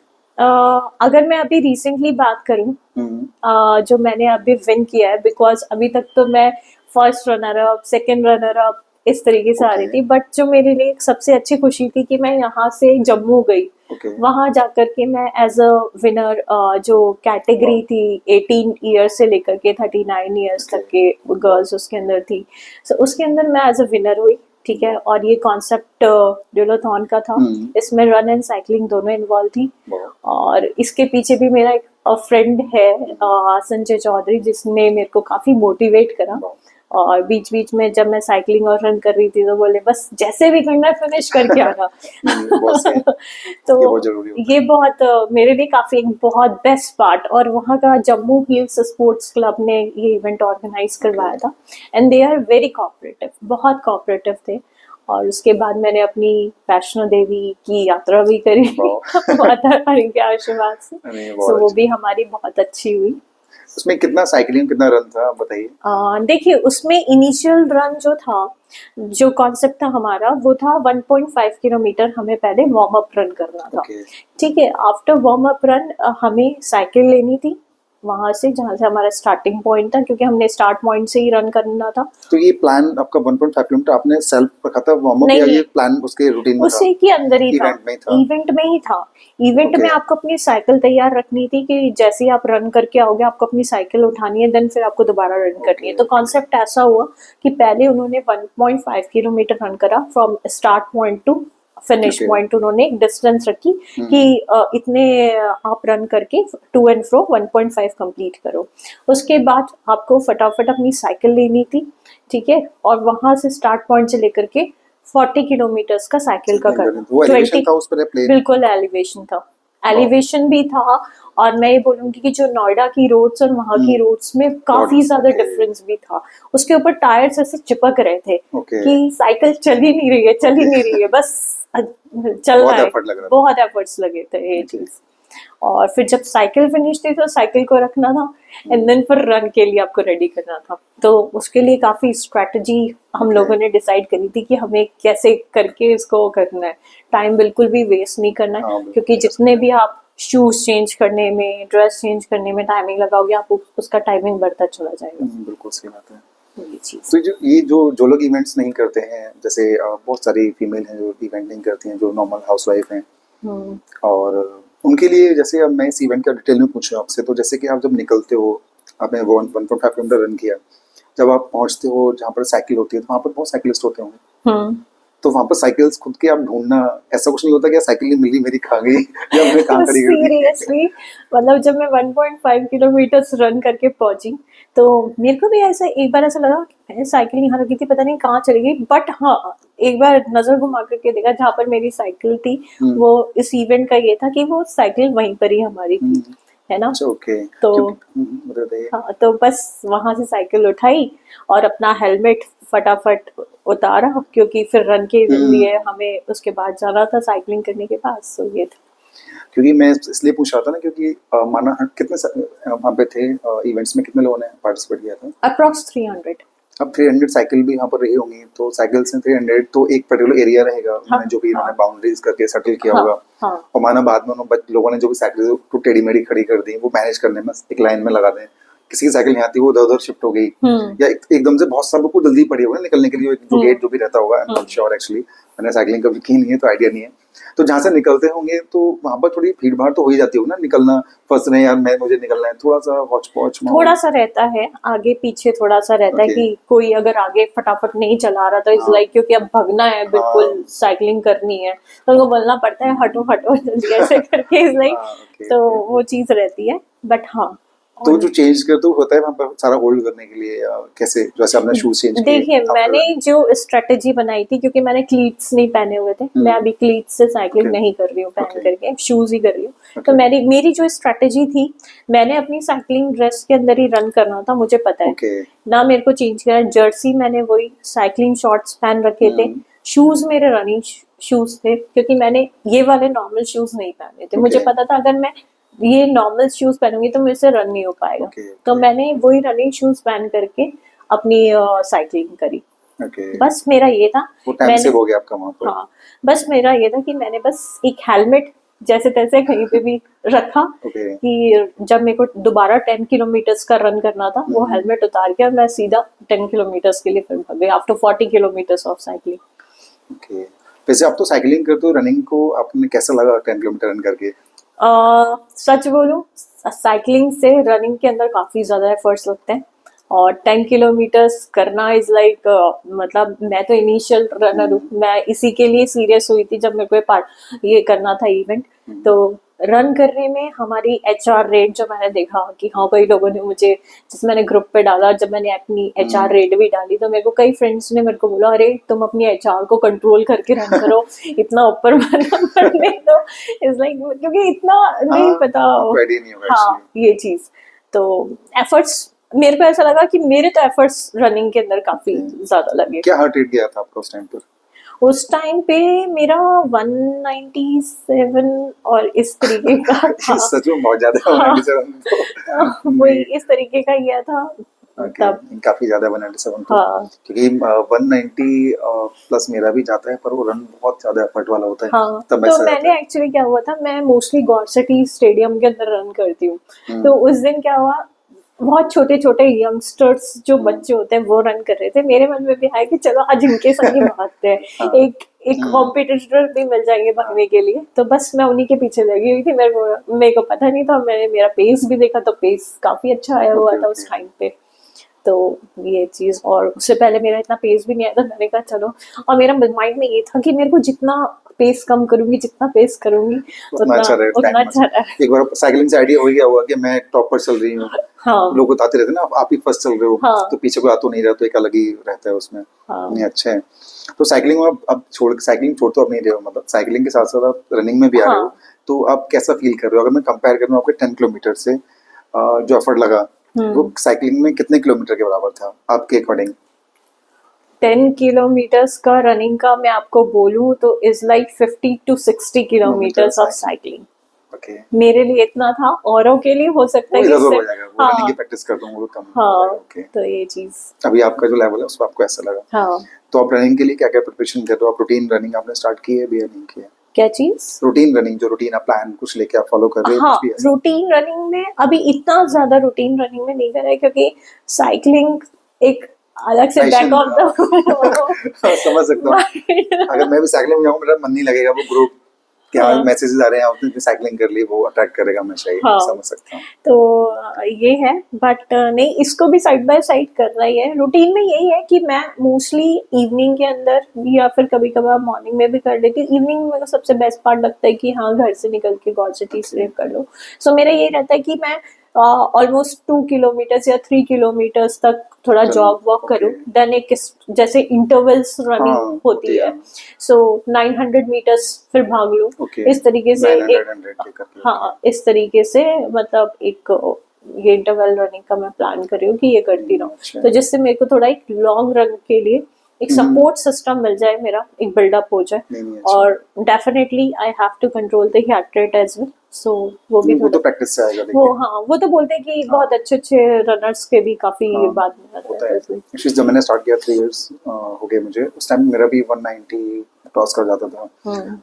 अगर मैं अभी रिसेंटली बात करूं, हम्म। जो मैंने अभी विन किया है, बिकॉज अभी तक तो मैं first runner up, second runner up इस तरीके से आ रही Okay. थी, बट जो मेरे लिए एक सबसे अच्छी खुशी थी कि मैं यहाँ से जम्मू गई, Okay. वहां जाकर के मैं एज अ विनर, जो कैटेगरी थी 18 ईयर्स से लेकर के 39 ईयर्स तक के गर्ल्स उसके अंदर थी, सो उसके अंदर मैं एज अ विनर हुई। ठीक है, और ये कॉन्सेप्ट ड्यूलोथॉन का था, इसमें रन एंड साइकिलिंग दोनों इन्वॉल्व थी, और इसके पीछे भी मेरा एक फ्रेंड है संजय चौधरी, जिसने मेरे को काफी मोटिवेट करा, और बीच बीच में जब मैं साइकिलिंग और रन कर रही थी तो बोले बस जैसे भी करना है फिनिश करके आना। बहुत सही। तो ये बहुत जरूरी होता ये बहुत मेरे लिए काफी एक बहुत बेस्ट पार्ट, और वहाँ का जम्मू हिल्स स्पोर्ट्स क्लब ने ये इवेंट ऑर्गेनाइज करवाया था, and they are very cooperative, बहुत कोऑपरेटिव थे। और उसके बाद मैंने अपनी वैष्णो देवी की यात्रा भी करी माता रानी के आशीर्वाद से, अरे सो बहुत वो अच्छा। भी हमारी बहुत अच्छी हुई। उसमें कितना साइकिलिंग कितना रन था आप बताइए? देखिए उसमें इनिशियल रन जो था, जो कॉन्सेप्ट था हमारा, वो था 1.5 किलोमीटर हमें पहले वार्म अप रन करना था। Okay. ठीक है, आफ्टर वार्म अप रन हमें साइकिल लेनी थी वहां से, जहां से हमारा स्टार्टिंग पॉइंट था, क्योंकि हमने स्टार्ट पॉइंट से ही रन करना था। तो ये प्लान आपका 1.5 किलोमीटर आपने सेल्फ रखा था वार्म अप, या नहीं, ये प्लान उसके रूटीन में था? उसी के अंदर ही था, इवेंट में ही था? इवेंट में ही था। Event Okay. में आपको अपनी साइकिल तैयार रखनी थी कि जैसे ही आप रन करके आओगे आपको अपनी साइकिल उठानी है, देन फिर आपको दोबारा रन करनी है। तो कॉन्सेप्ट ऐसा हुआ कि पहले उन्होंने 1.5 किलोमीटर रन करा from start point two finish Okay. Point, उन्होंने एक डिस्टेंस रखी कि इतने आप रन करके टू एंड फ्रो 1.5 कंप्लीट करो। उसके बाद आपको फटाफट अपनी साइकिल लेनी थी। ठीक है, और वहां से स्टार्ट पॉइंट से लेकर के 40 किलोमीटर्स का साइकिल का करना। वो एलिवेशन था उस पर प्लेन? बिल्कुल एलिवेशन था, एलिवेशन भी था, और मैं ये बोलूंगी कि जो नोएडा की रोड्स और वहाँ की रोड्स में काफी ज्यादा डिफरेंस भी था। उसके ऊपर टायर्स ऐसे चिपक रहे थे कि साइकिल चल ही नहीं रही है, चल ही नहीं रही है, बस चल रहा है, बहुत एफर्ट्स लगे थे ये चीज। और फिर जब साइकिल फिनिश थी तो साइकिल को रखना था, एंड देन फिर रन के लिए आपको रेडी करना था। तो उसके लिए काफी स्ट्रेटजी हम लोगों ने डिसाइड करी थी कि हमें कैसे करके इसको करना है। टाइम बिल्कुल भी वेस्ट नहीं करना है, क्योंकि जितने भी आप शूज चेंज करने में, ड्रेस चेंज करने में टाइमिंग लगाओगे, आप उसका टाइमिंग बढ़ता चला जाएगा। बिल्कुल सही बात है। ये चीज तो जो लोग इवेंट्स नहीं करते हैं, जैसे बहुत सारी फीमेल हैं जो इवेंट नहीं करती हैं, जो नॉर्मल हाउसवाइफ हैं, और उनके लिए जैसे अब मैं इस इवेंट का डिटेल में पूछ रहा हूँ आपसे, तो जैसे कि आप जब निकलते हो, आपने 1.5 किलोमीटर रन किया, जब आप पहुंचते हो जहाँ पर साइकिल होती है तो वहाँ पर बहुत साइकिलिस्ट होते होंगे, तो वहाँ पर साइकिल्स खुद के आप ढूंढना, ऐसा कुछ नहीं होता कि साइकिल नहीं मिली मेरी खा गई या मैंने कहाँ खड़ी कर दी? सीरियसली, मतलब जब मैं 1.5 किलोमीटर रन करके पहुंची तो मेरे को भी ऐसा एक बार ऐसा लगा कि मैंने साइकिल यहाँ रखी थी, पता नहीं कहाँ चली गई। बट हाँ, एक बार नजर घुमा करके देखा जहाँ पर मेरी साइकिल थी, वो इस इवेंट का ये था कि वो साइकिल वहीं पर ही हमारी थी, है ना। ओके। तो हाँ, तो बस वहां से साइकिल उठाई और अपना हेलमेट फटाफट उतारा, क्योंकि फिर रन के लिए हमें उसके बाद जाना था साइकिलिंग करने के पास। तो ये था। क्योंकि मैं इसलिए पूछ रहा था ना, क्योंकि माना कितने वहाँ पे थे इवेंट्स में, कितने लोगों ने पार्टिसिपेट किया था? अप्रॉक्स 300। अब 300 साइकिल भी यहाँ पर रही होंगी, तो साइकिल से 300 तो एक पर्टिकुलर एरिया रहेगा, हाँ, जो भी इन्होंने बाउंड्रीज करके सेटल किया होगा, हाँ, और माना बाद में लोगों ने जो भी साइकिल को टेढ़ी मेढ़ी खड़ी कर दी, वो मैनेज करने में एक लाइन में लगा दें, किसी की साइकिल नहीं आती, वो उधर शिफ्ट हो गई, या एकदम से बहुत सबको जल्दी पड़ी होगी ना निकलने के लिए, जो गेट जो भी रहता होगा, I am not sure actually, मैंने साइकिलिंग कभी की नहीं है तो आइडिया नहीं है। तो जहाँ से निकलते होंगे तो वहां पर थोड़ी भीड़ भाड़ तो हो ही जाती होगी ना, निकलना फर्स्ट नहीं यार मैं मुझे निकलना है, थोड़ा सा हौच पौच थोड़ा सा रहता है, आगे पीछे थोड़ा सा रहता है Okay. कि कोई अगर आगे फटाफट नहीं चला रहा तो इज हाँ। लाइक, क्योंकि अब भगना है, बिल्कुल साइकिलिंग करनी है, तो उनको बोलना पड़ता है हटो हटो जल्दी ऐसे करके, इज लाइक, okay, तो okay. वो चीज रहती है। बट हाँ, तो जो चेंज कर तो होता है वहाँ पर सारा होल्ड करने के लिए, या कैसे, जैसे आपने शूज चेंज किए देखिए after मैंने running? जो स्ट्रेटेजी बनाई थी, क्योंकि मैंने क्लीट्स नहीं पहने हुए थे, मैं अभी क्लीट्स से साइकिलिंग Okay. नहीं कर रही हूँ पहन Okay. करके, शूज ही कर रही हूँ। तो Okay. मेरी जो स्ट्रेटेजी थी, मैंने अपनी साइकिलिंग ड्रेस के अंदर ही रन करना था, मुझे पता है Okay. ना, मेरे को चेंज करना। जर्सी मैंने वही साइकिलिंग शॉर्ट्स पहन रखे थे, शूज मेरे रनिंग शूज थे, क्योंकि मैंने ये वाले नॉर्मल शूज नहीं पहने थे। मुझे Okay. पता था अगर मैं ये नॉर्मल शूज पहनूंगी तो मुझसे रन नहीं हो पाएगा। Okay, okay. तो मैंने वही रनिंग शूज पहन करके अपनी साइकिलिंग करी। Okay. बस मेरा ये था, वो टाइम मैंने, सेव हो गया आपका वहाँ पर। हाँ, बस मेरा ये था कि मैंने बस एक हेलमेट जैसे तैसे कहीं पे भी रखा, Okay. कि जब मेरे को दोबारा 10 किलोमीटर्स का रन करना था, वो हेलमेट उतार के मैं सीधा 10 किलोमीटर्स के लिए फिर भाग गई after 40 kilometres of cycling. Okay. वैसे आप तो साइकिलिंग करते हो, रनिंग को आपने कैसा लगा 10 किलोमीटर रन करके? सच बोलूं, साइकिलिंग से रनिंग के अंदर काफी ज्यादा एफर्ट्स लगते हैं, और 10 किलोमीटर्स करना इज लाइक, मतलब मैं तो इनिशियल रनर हूँ, मैं इसी के लिए सीरियस हुई थी जब मेरे को ये करना था इवेंट। तो रन करने में हमारी एचआर रेट जो मैंने देखा कि हाँ कई लोगों ने मुझे, जिस मैंने ग्रुप पे डाला, जब मैंने अपनी एचआर रेट भी डाली तो मेरे को कई फ्रेंड्स ने मेरे को बोला, अरे तुम अपनी एचआर को कंट्रोल करके रन करो, इतना ऊपर मत पड़ने दो, इज लाइक, क्योंकि इतना नहीं पता। आपको आइडिया नहीं होगा हाँ, actually. ये चीज तो एफर्ट्स, मेरे को ऐसा लगा कि मेरे तो एफर्ट्स रनिंग के अंदर काफी ज्यादा लगे। क्या हार्ट रेट गया था आपका उस टाइम पर? उस टाइम पे मेरा 197 और इस तरीके का था। सच में बहुत ज्यादा है, हाँ। 197 तो वही इस तरीके का गया था तब। काफी ज्यादा है 197 तो। हाँ क्योंकि 190 प्लस मेरा भी जाता है, पर वो रन बहुत ज्यादा एफर्ट वाला होता है, हाँ, तब तो ऐसा जाता मैंने है। एक्चुअली क्या हुआ था, मैं मोस्टली गौरसिटी स्टेडियम के अंदर रन करती हूँ। तो उस दिन क्या हुआ, बहुत छोटे छोटे यंगस्टर्स जो बच्चे होते हैं वो रन कर रहे थे, मेरे मन में भी आया कि चलो आज इनके संग ही भागते हैं, एक कॉम्पिटिटर भी मिल जाएंगे भागने के लिए। तो बस मैं उन्हीं के पीछे लगी हुई थी, मेरे को पता नहीं था, मैंने मेरा पेस भी देखा तो पेस काफी अच्छा आया हुआ था उस टाइम पे। तो ये चीज, और उससे पहले मेरा इतना पेस भी नहीं आया था, मैंने कहा चलो, और मेरा माइंड में ये था कि मेरे को जितना पेस कम करूंगी, जितना पेस करूंगी उतना अच्छा उतना अच्छा रहा। एक बार साइकिलिंग से आइडिया हो गया हुआ कि मैं टॉप पर चल रही हूँ, हाँ लोग बताते रहते हैं ना आप ही फर्स्ट चल रहे हो, हाँ। तो पीछे कोई आतो नहीं रहा, तो एक अलग ही रहता है उसमें। हाँ। नहीं, अच्छा है। तो साइकिलिंग में अब साइकिलिंग छोड़ तो अब नहीं रहे हो, मतलब साइकिलिंग के साथ साथ आप रनिंग में भी आ रहे हो, तो आप कैसा फील कर रहे हो? अगर मैं कंपेयर करूँ आपके 10 किलोमीटर से, जो एफर्ट लगा वो साइकिलिंग में कितने किलोमीटर के बराबर था आपके अकॉर्डिंग? 10 किलोमीटर्स का रनिंग का मैं आपको बोलूं तो is like 50 to 60 kilometres of cycling. Okay, मेरे लिए इतना था, औरों के लिए हो सकता है वो कि इधर हो इससे, जाएगा, वो रनिंग की प्रैक्टिस करता हूँ वो कम हो हाँ, जाएगा। ओके, तो ये चीज। अभी आपका जो लेवल है उसमें आपको ऐसा लगा। हाँ, तो आप रनिंग के लिए क्या क्या प्रिपरेशन कर रहे हो? आप रूटीन रनिंग आपने स्टार्ट की है भी या नहीं की है? क्या चीज? रूटीन रनिंग, जो रूटीन आप प्लान कुछ लेके आप फॉलो कर रहे हो, हाँ, कुछ भी ऐसा? रूटीन रनिंग में अभी इतना ज्यादा रूटीन रनिंग में नहीं कर रहा है, क्योंकि साइकिलिंग एक अलग से बैक ऑफ द समझ सकता हूँ। अगर मैं भी साइकिलिंग में जाऊँ मेरा मन नहीं लगेगा, वो ग्रुप क्या मैसेजेस आ रहे हैं आपने साइकिलिंग कर ली, वो अट्रैक्ट करेगा हमेशा ही। हाँ, समझ सकता हूँ। तो ये है, बट नहीं, इसको भी साइड बाय साइड करना ही है। रूटीन में यही है कि मैं मोस्टली इवनिंग के अंदर, या फिर कभी कभार मॉर्निंग में भी कर लेती हूँ। इवनिंग में मेरे को सबसे बेस्ट पार्ट लगता है कि हाँ, घर से निकल के गॉड सिटी से कर लो। सो मेरा ये रहता है कि मैं ऑलमोस्ट 2 किलोमीटर्स या 3 किलोमीटर्स तक थोड़ा जॉग वॉक करूँ, देन एक जैसे इंटरवल्स रनिंग होती है, सो 900 मीटर्स फिर भाग लूँ, इस तरीके से हाँ, इस तरीके से, मतलब एक ये इंटरवल रनिंग का मैं प्लान कर रही हूँ कि ये करती रहूँ, तो जिससे मेरे को थोड़ा एक लॉन्ग रन के लिए एक सपोर्ट सिस्टम मिल जाए, मेरा एक बिल्डअप हो जाए। और definitely I have to control the heart rate as well, so वो भी वो तो प्रैक्टिस से आएगा। वो हाँ, वो तो बोलते हैं कि बहुत अच्छे अच्छे रनर्स के भी काफी बाद में होता है। जब मैंने स्टार्ट किया 3 इयर्स हो गए मुझे, उस टाइम मेरा भी 190 क्रॉस कर जाता था।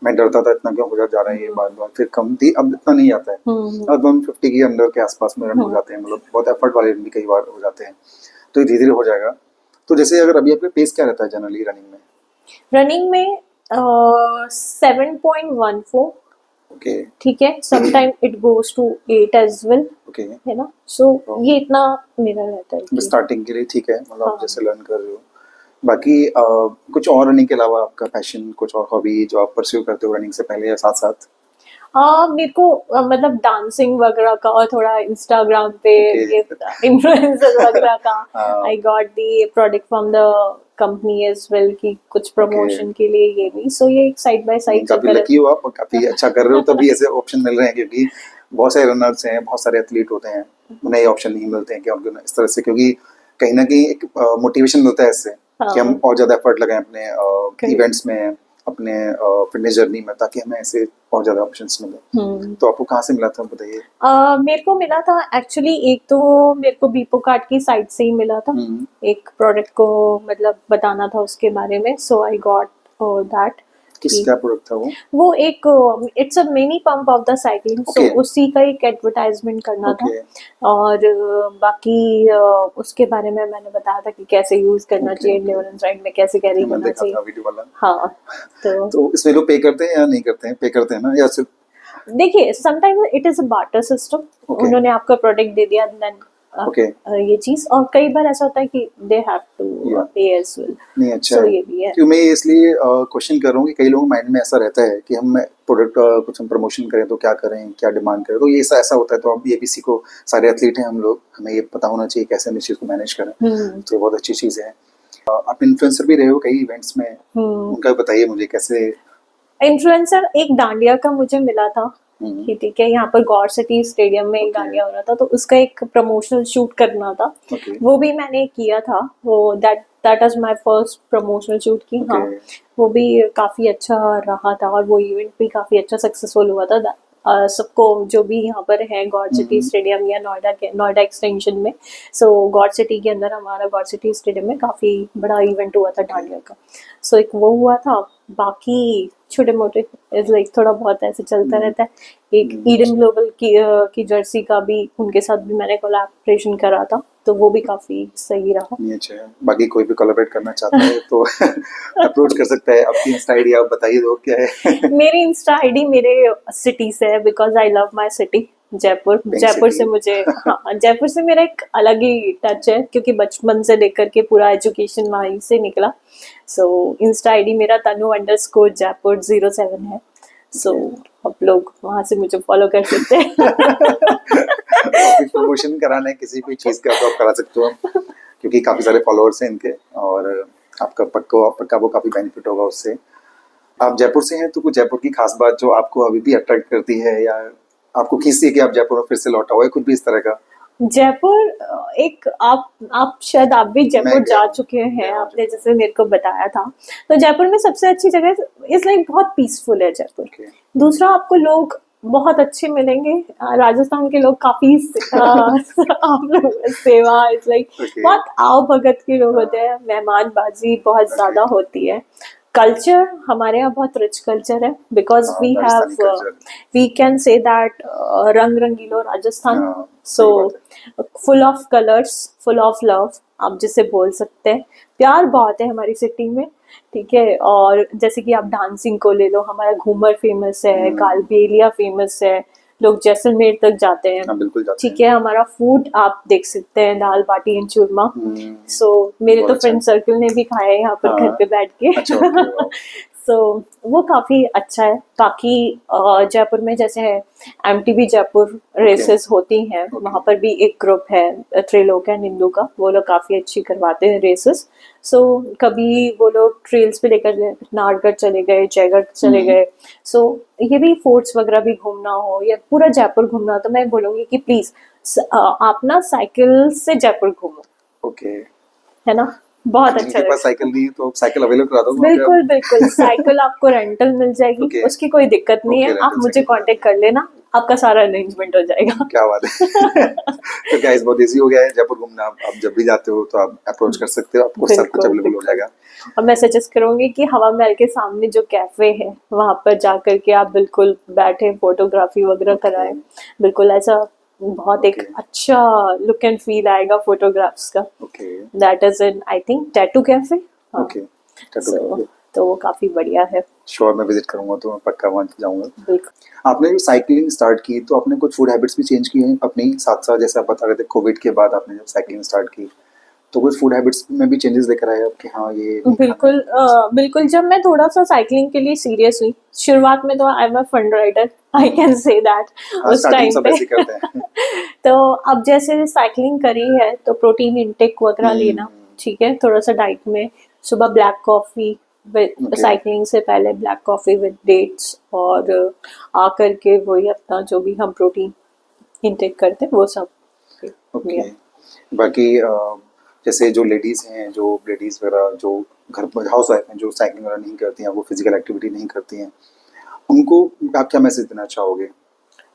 मैं डरता था इतना क्यों हो जा रहा है ये बार बार, फिर कम थी, अब इतना नहीं आता है। अब 150 के अंदर के आसपास में रन हो जाते हैं, मतलब बहुत एफर्ट वाले भी कई बार हो जाते हैं, तो धीरे धीरे हो जाएगा। तो जैसे अगर अभी आपके पेस क्या रहता है जनरली रनिंग में? रनिंग में 7.14, ओके ठीक है, sometime it goes to 8 as well, okay. है ना। सो ये इतना मेरा रहता है कि स्टार्टिंग के लिए ठीक है, मतलब आप हाँ। जैसे लर्न कर रहे हो। बाकी कुछ और रनिंग के अलावा आपका पैशन, कुछ और हॉबी जो आप परस्यू करते हो रनिंग से पहले या साथ साथ? हाँ, मेरे को मतलब डांसिंग वगैरह का और थोड़ा इंस्टाग्राम पे Okay. ये इन्फ्लुएंसर वगैरह का हाँ। I got the product from the company as well की कुछ प्रमोशन के लिए ये भी, सो ये एक साइड बाय साइड काफी चलता लकी हो आप, काफी अच्छा कर रहे हो, तभी ऐसे ऑप्शन मिल रहे हैं, क्योंकि बहुत सारे रनर्स हैं, बहुत सारे एथलीट होते हैं, उन्हें ये ऑप्शन नहीं मिलते हैं कि उनको इस तरह से, क्योंकि कहीं ना कहीं एक मोटिवेशन मिलता है इससे कि हम और ज्यादा एफर्ट लगाएं अपने इवेंट्स में, अपने फिटनेस जर्नी में, ताकि हमें ऐसे और ज्यादा ऑप्शंस मिले। तो आपको कहाँ से मिला था बताइए? मेरे को मिला था एक्चुअली, एक तो मेरे को बीपो कार्ड की साइट से ही मिला था, एक प्रोडक्ट को मतलब बताना था उसके बारे में, सो आई गॉट दैट। क्या प्रोडक्ट था वो एक it's a mini pump of the cycling, so उसी का एक एडवर्टाइजमेंट करना था। और बाकी उसके बारे में मैंने बताया था कि कैसे यूज करना चाहिए, एंड्योरेंस राइड में कैसे कैरी करना चाहिए। हाँ, तो इसमें लोग पे करते हैं या नहीं करते हैं? पे करते हैं ना, या सिर्फ? देखिए, sometimes it is a barter system, उन्होंने आपका प्रोडक्ट दे दिया देन ये चीज, और कई बार ऐसा होता है कि दे हैव टू पे एज वेल। नहीं अच्छा है, ये भी है। क्यों मैं इसलिए क्वेश्चन कर रहा हूँ कि कई लोगों माइंड में ऐसा रहता है कि हम प्रोडक्ट कुछ हम प्रमोशन करें तो क्या करें, क्या डिमांड करें, तो ये ऐसा होता है। तो अब ये भी सीखो, सारे एथलीट हैं हम लोग, हमें ये पता होना चाहिए कैसे हम इस चीज़ को मैनेज करें, तो ये बहुत अच्छी चीज़ है। आप इन्फ्लुएंसर भी रहे हो कई इवेंट्स में, उनका बताइए मुझे कैसे। इन्फ्लुएंसर एक डांडिया का मुझे मिला था, ठीक है, यहाँ पर गौर सिटी स्टेडियम में एक डांडिया हो रहा था, तो उसका एक प्रमोशनल शूट करना था, वो भी मैंने किया था। वो that was my first promotional shoot की। हाँ, वो भी काफी अच्छा रहा था, और वो इवेंट भी काफी अच्छा सक्सेसफुल हुआ था। सबको जो भी यहाँ पर है गॉड सिटी स्टेडियम या नोएडा एक्सटेंशन में, सो गॉड सिटी के अंदर हमारा गॉड सिटी स्टेडियम में काफी बड़ा इवेंट हुआ था डांडिया का, सो एक वो हुआ था। बाकी छोटे मोटे लाइक थोड़ा बहुत ऐसे चलता रहता है। एक ईडन ग्लोबल की जर्सी का भी उनके साथ भी मैंने कोलैबोरेशन करा था, तो वो भी काफी सही रहा। अच्छा है। बाकी कोई भी कोलैबोरेट करना चाहता है तो अप्रोच कर सकता है। आपकी इंस्टा आईडी आप बताइए दो, क्या है? मेरी इंस्टा आईडी मेरे सिटी से है, because I love my city Jaipur. Jaipur से मुझे हाँ, जयपुर से मेरा एक अलग ही टच है, क्योंकि बचपन से लेकर के पूरा एजुकेशन वहीं से निकला। सो इंस्टा आईडी मेरा तनु_जयपुर 07 है। सो आप लोग वहां से मुझे फॉलो कर सकते हैं। प्रमोशन कराना है किसी भी चीज का तो आप करा सकते हो, क्योंकि काफी सारे फॉलोअर्स हैं इनके, और आपका पक्का वो काफी बेनिफिट होगा उससे। आप जयपुर से हैं, तो कुछ जयपुर की खास बात जो आपको अभी भी अट्रैक्ट करती है, या आपको खींचती है कि आप जयपुर में फिर से लौटा हुआ है, कुछ भी इस तरह का? जयपुर एक आप शायद आप भी जयपुर जा चुके हैं, आपने जैसे मेरे को बताया था। तो जयपुर में सबसे अच्छी जगह इस लाइक बहुत पीसफुल है जयपुर। दूसरा, आपको लोग बहुत अच्छे मिलेंगे। राजस्थान के लोग काफी आप लोग सेवा इस लाइक बहुत आओ भगत के लोग होते हैं, मेहमानबाजी बहुत ज्यादा होती है। कल्चर हमारे यहाँ बहुत रिच कल्चर है, because we can say that रंग रंगीलो Rajasthan, so full of colours, full of love, आप जिसे बोल सकते हैं। प्यार बहुत है हमारी सिटी में, ठीक है। और जैसे कि आप डांसिंग को ले लो, हमारा घूमर फेमस है, कालबेलिया फेमस है, लोग जैसलमेर तक जाते हैं, ठीक है। हमारा फूड आप देख सकते हैं, दाल बाटी एंड चूरमा। सो मेरे तो फ्रेंड सर्कल ने भी खाया है यहाँ पर घर पे बैठ के। सो वो काफी अच्छा है। बाकी जयपुर में जैसे है MTB जयपुर रेसेस होती हैं, वहां पर भी एक ग्रुप है त्रिलोक एंड इंदू का, वो लोग काफी अच्छी करवाते हैं रेसेस। सो कभी वो लोग ट्रेल्स पे लेकर नाहरगढ़ चले गए, जयगढ़ चले गए। सो ये भी फोर्ट्स वगैरह भी घूमना हो या पूरा जयपुर घूमना हो, तो मैं बोलूंगी कि प्लीज आप ना साइकिल से जयपुर घूमो, ओके, है ना। बहुत अच्छा जिनके लगा। पास साइकिल नहीं है तो साइकिल अवेलेबल करा दो वहाँ पे बिल्कुल बिल्कुल, साइकिल आपको रेंटल मिल जाएगी, ओके उसकी कोई दिक्कत नहीं ओके है, आप रेंटल मुझे साइकिल कांटेक्ट कर लेना, आपका सारा अरेंजमेंट हो जाएगा। क्या बात है तो गाइस बहुत इजी हो गया है जयपुर घूमना। आप जब भी जाते हो तो आप अप्रोच कर सकते हो, आपको सब कुछ बिल्कुल अवेलेबल हो बिल्कुल। जाएगा। और मैं सजेस्ट करूंगी कि हवा महल के सामने जो कैफे है वहां पर जा करके आप बिल्कुल बैठे, फोटोग्राफी वगैरह ओके कराएं। बिल्कुल ऐसा बहुत एक ओके अच्छा लुक एंड फील आएगा फोटोग्राफ्स का। Okay that is in I think tattoo cafe. हाँ, ओके टैटू सो कैफे तो वो काफी बढ़िया है। श्योर मैं विजिट करूंगा तो मैं पक्का वहाँ जाऊंगा। बिल्कुल। आपने जो साइकिलिंग स्टार्ट की तो आपने कुछ फूड हैबिट्स भी चेंज की हैं अपनी साथ साथ, जैसे आप बता रहे थे कोविड के बाद आपने जब साइकिलिंग स्टार्ट की तो कुछ फूड हैबिट्स में भी चेंजेस लेकर आए आप कि हाँ ये नहीं खाना बिल्कुल है? बिल्कुल, जब मैं थोड़ा सा साइकिलिंग के लिए सीरियस हुई, शुरुआत में तो I am a fun rider, I can say that हाँ उस स्टार्टिंग टाइम सब पे। ऐसे ही करते हैं तो अब जैसे साइकिलिंग करी है तो प्रोटीन इंटेक वगैरह लेना, ठीक है, थोड़ा सा डाइट में, सुबह black coffee with okay cycling से पहले, ब्लैक कॉफी विद डेट्स, और आकर के वही अपना जो भी हम प्रोटीन इंटेक करते हैं वो सब लिया। ओके बाकी जैसे जो लेडीज़ हैं, जो लेडीज़ वगैरह जो घर पर हाउस वाइफ हैं जो साइकिलिंग वगैरह नहीं करती हैं, वो फिजिकल एक्टिविटी नहीं करती हैं, उनको आप क्या मैसेज देना चाहोगे?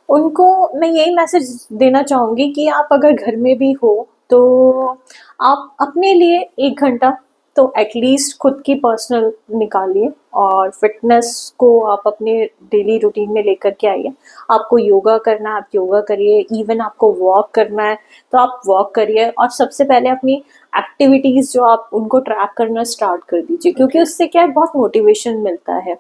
उनको मैं यही मैसेज देना चाहूंगी कि आप अगर घर में भी हो तो आप अपने लिए 1 घंटा तो एटलीस्ट खुद की पर्सनल निकालिए, और फिटनेस को आप अपने डेली रूटीन में लेकर के आइए। आपको योगा करना है आप योगा करिए, इवन आपको वॉक करना है तो आप वॉक करिए, और सबसे पहले अपनी एक्टिविटीज जो आप उनको ट्रैक करना स्टार्ट कर दीजिए, क्योंकि ओके उससे क्या है, बहुत मोटिवेशन मिलता है।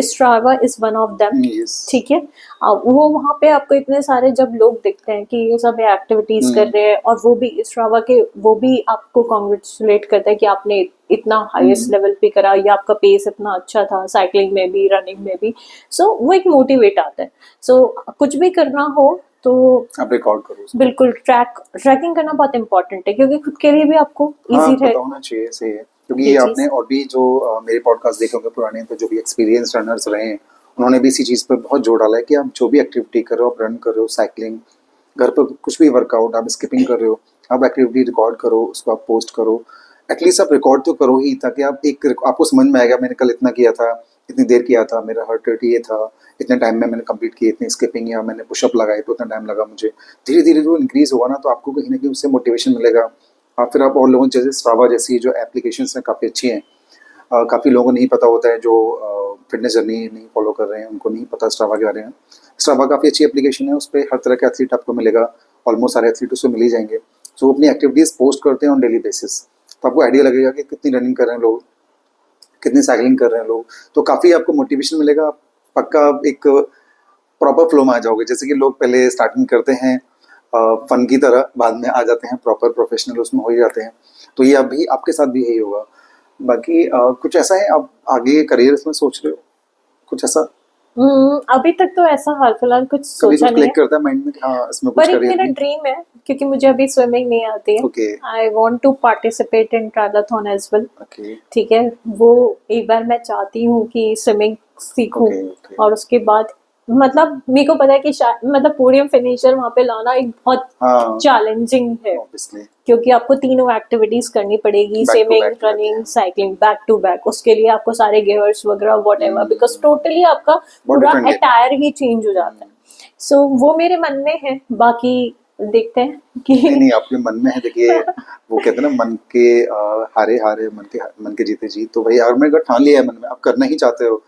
Strava is one of them, yes ठीक है। वो वहाँ पे आपको इतने सारे जब लोग दिखते हैं कि ये सब एक्टिविटीज कर रहे हैं, और वो भी स्ट्रावा के, वो भी आपको कॉन्ग्रेचुलेट करता है कि आपने इतना हाईएस्ट लेवल पे करा, या आपका पेस इतना अच्छा था साइकिलिंग में भी, रनिंग में भी। सो वो एक मोटिवेट आता है। सो कुछ भी करना हो तो आप रिकॉर्ड करो उसको। बिल्कुल ट्रैकिंग करना बहुत इंपॉर्टेंट है, क्योंकि खुद के लिए भी आपको हाँ इजी पता रहेगा होना चाहिए, सही है। क्योंकि ये ये आपने चीज। और भी जो मेरे पॉडकास्ट देखे होंगे पुराने, तो जो भी एक्सपीरियंस रनर्स रहे हैं उन्होंने भी इसी चीज़ पर बहुत जोर डाला है कि आप जो भी एक्टिविटी कर रहे हो, आप रन कर रहे हो, साइकिलिंग, घर पर कुछ भी वर्कआउट, आप स्किपिंग कर रहे हो, आप एक्टिविटी रिकॉर्ड करो, उसको आप पोस्ट करो। एटलीस्ट आप रिकॉर्ड तो करो ही, ताकि आप एक आपको समझ में आएगा मैंने कल इतना किया था, इतनी देर किया था, मेरा हार्ट रेट ये था, इतने टाइम में मैंने कंप्लीट की, इतनी स्किपिंग या मैंने पुशअप लगाए तो इतना टाइम लगा मुझे। धीरे धीरे जो इंक्रीज होगा ना तो आपको कहीं ना कहीं उससे मोटिवेशन मिलेगा। फिर आप और लोगों जैसे स्ट्रावा जैसी जो एप्लीकेशंस हैं काफ़ी अच्छी हैं। काफ़ी लोगों को नहीं पता होता है जो फिटनेस जर्नी नहीं फॉलो कर रहे हैं, उनको नहीं पता स्ट्रावा के बारे में। स्ट्रावा काफ़ी अच्छी एप्लीकेशन है, उस पर हर तरह के एथलीट आपको मिलेगा, ऑलमोस्ट सारे एथलीट उसमें मिल ही जाएंगे। सो वो अपनी एक्टिविटीज़ पोस्ट करते हैं ऑन डेली बेसिस, तो आपको आइडिया लगेगा कि कितनी रनिंग कर रहे हैं लोग, कितनी साइकिलिंग कर रहे हैं लोग। तो काफ़ी आपको मोटिवेशन मिलेगा, पक्का एक प्रॉपर फ्लो में आ जाओगे। जैसे कि लोग पहले स्टार्टिंग करते हैं फन की तरह, बाद में आ जाते हैं प्रॉपर प्रोफेशनल, उसमें हो ही जाते हैं। तो ये अभी आपके साथ भी यही होगा। बाकी कुछ ऐसा है आप आगे करियर इसमें सोच रहे हो, कुछ ऐसा अभी तक तो ऐसा हाल फिलहाल कुछ कभी सोचा कुछ नहीं है, क्लिक करता है माइंड में कि हाँ इसमें कुछ पर एक करियर मेरा भी? ड्रीम है, क्योंकि मुझे अभी स्विमिंग नहीं आती है। Okay I want to participate in triathlon as well, okay ठीक है। वो एक बार मैं चाहती हूँ कि स्विमिंग सीखूं, ओके ओके और उसके बाद मतलब मेरे को पता है कि मतलब पोडियम फिनिशर वहां पे लाना एक बहुत हाँ चैलेंजिंग है, ऑब्वियसली क्योंकि आपको तीनों एक्टिविटीज करनी पड़ेगी, बैक टू स्विमिंग, बैक रहते रनिंग, हैं, साइकिलिंग, बैक टू बैक। उसके लिए आपको सारे गियर्स वगैरह वॉट एवर, बिकॉज टोटली आपका बहुत पूरा डिफरेंट गेम है। अटायर ही चेंज हो जाता है। सो वो मेरे मन में है, बाकी देखते हैं नहीं कि नहीं आपके मन में है, देखिए वो कहते हैं ना मन के हारे हारे मन के जीते जीत। तो भाई अगर मैं अगर ठान लिया है मन में, आप करना ही चाहते हो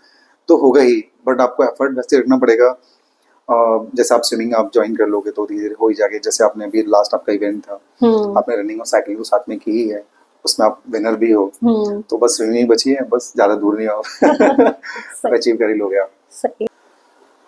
तो होगा ही, बट आपको एफर्ट वैसे रखना पड़ेगा। जैसे आप स्विमिंग आप ज्वाइन कर लोगे तो धीरे धीरे हो ही जाएगी। जैसे आपने अभी लास्ट आपका इवेंट था, हम्म आपने रनिंग और साइकिलिंग तो साथ में की ही है, उसमें आप विनर भी हो, हम्म तो बस स्विमिंग बची है, बस ज़्यादा दूर नहीं आप सही अचीव कर ही लोगे आप। सही।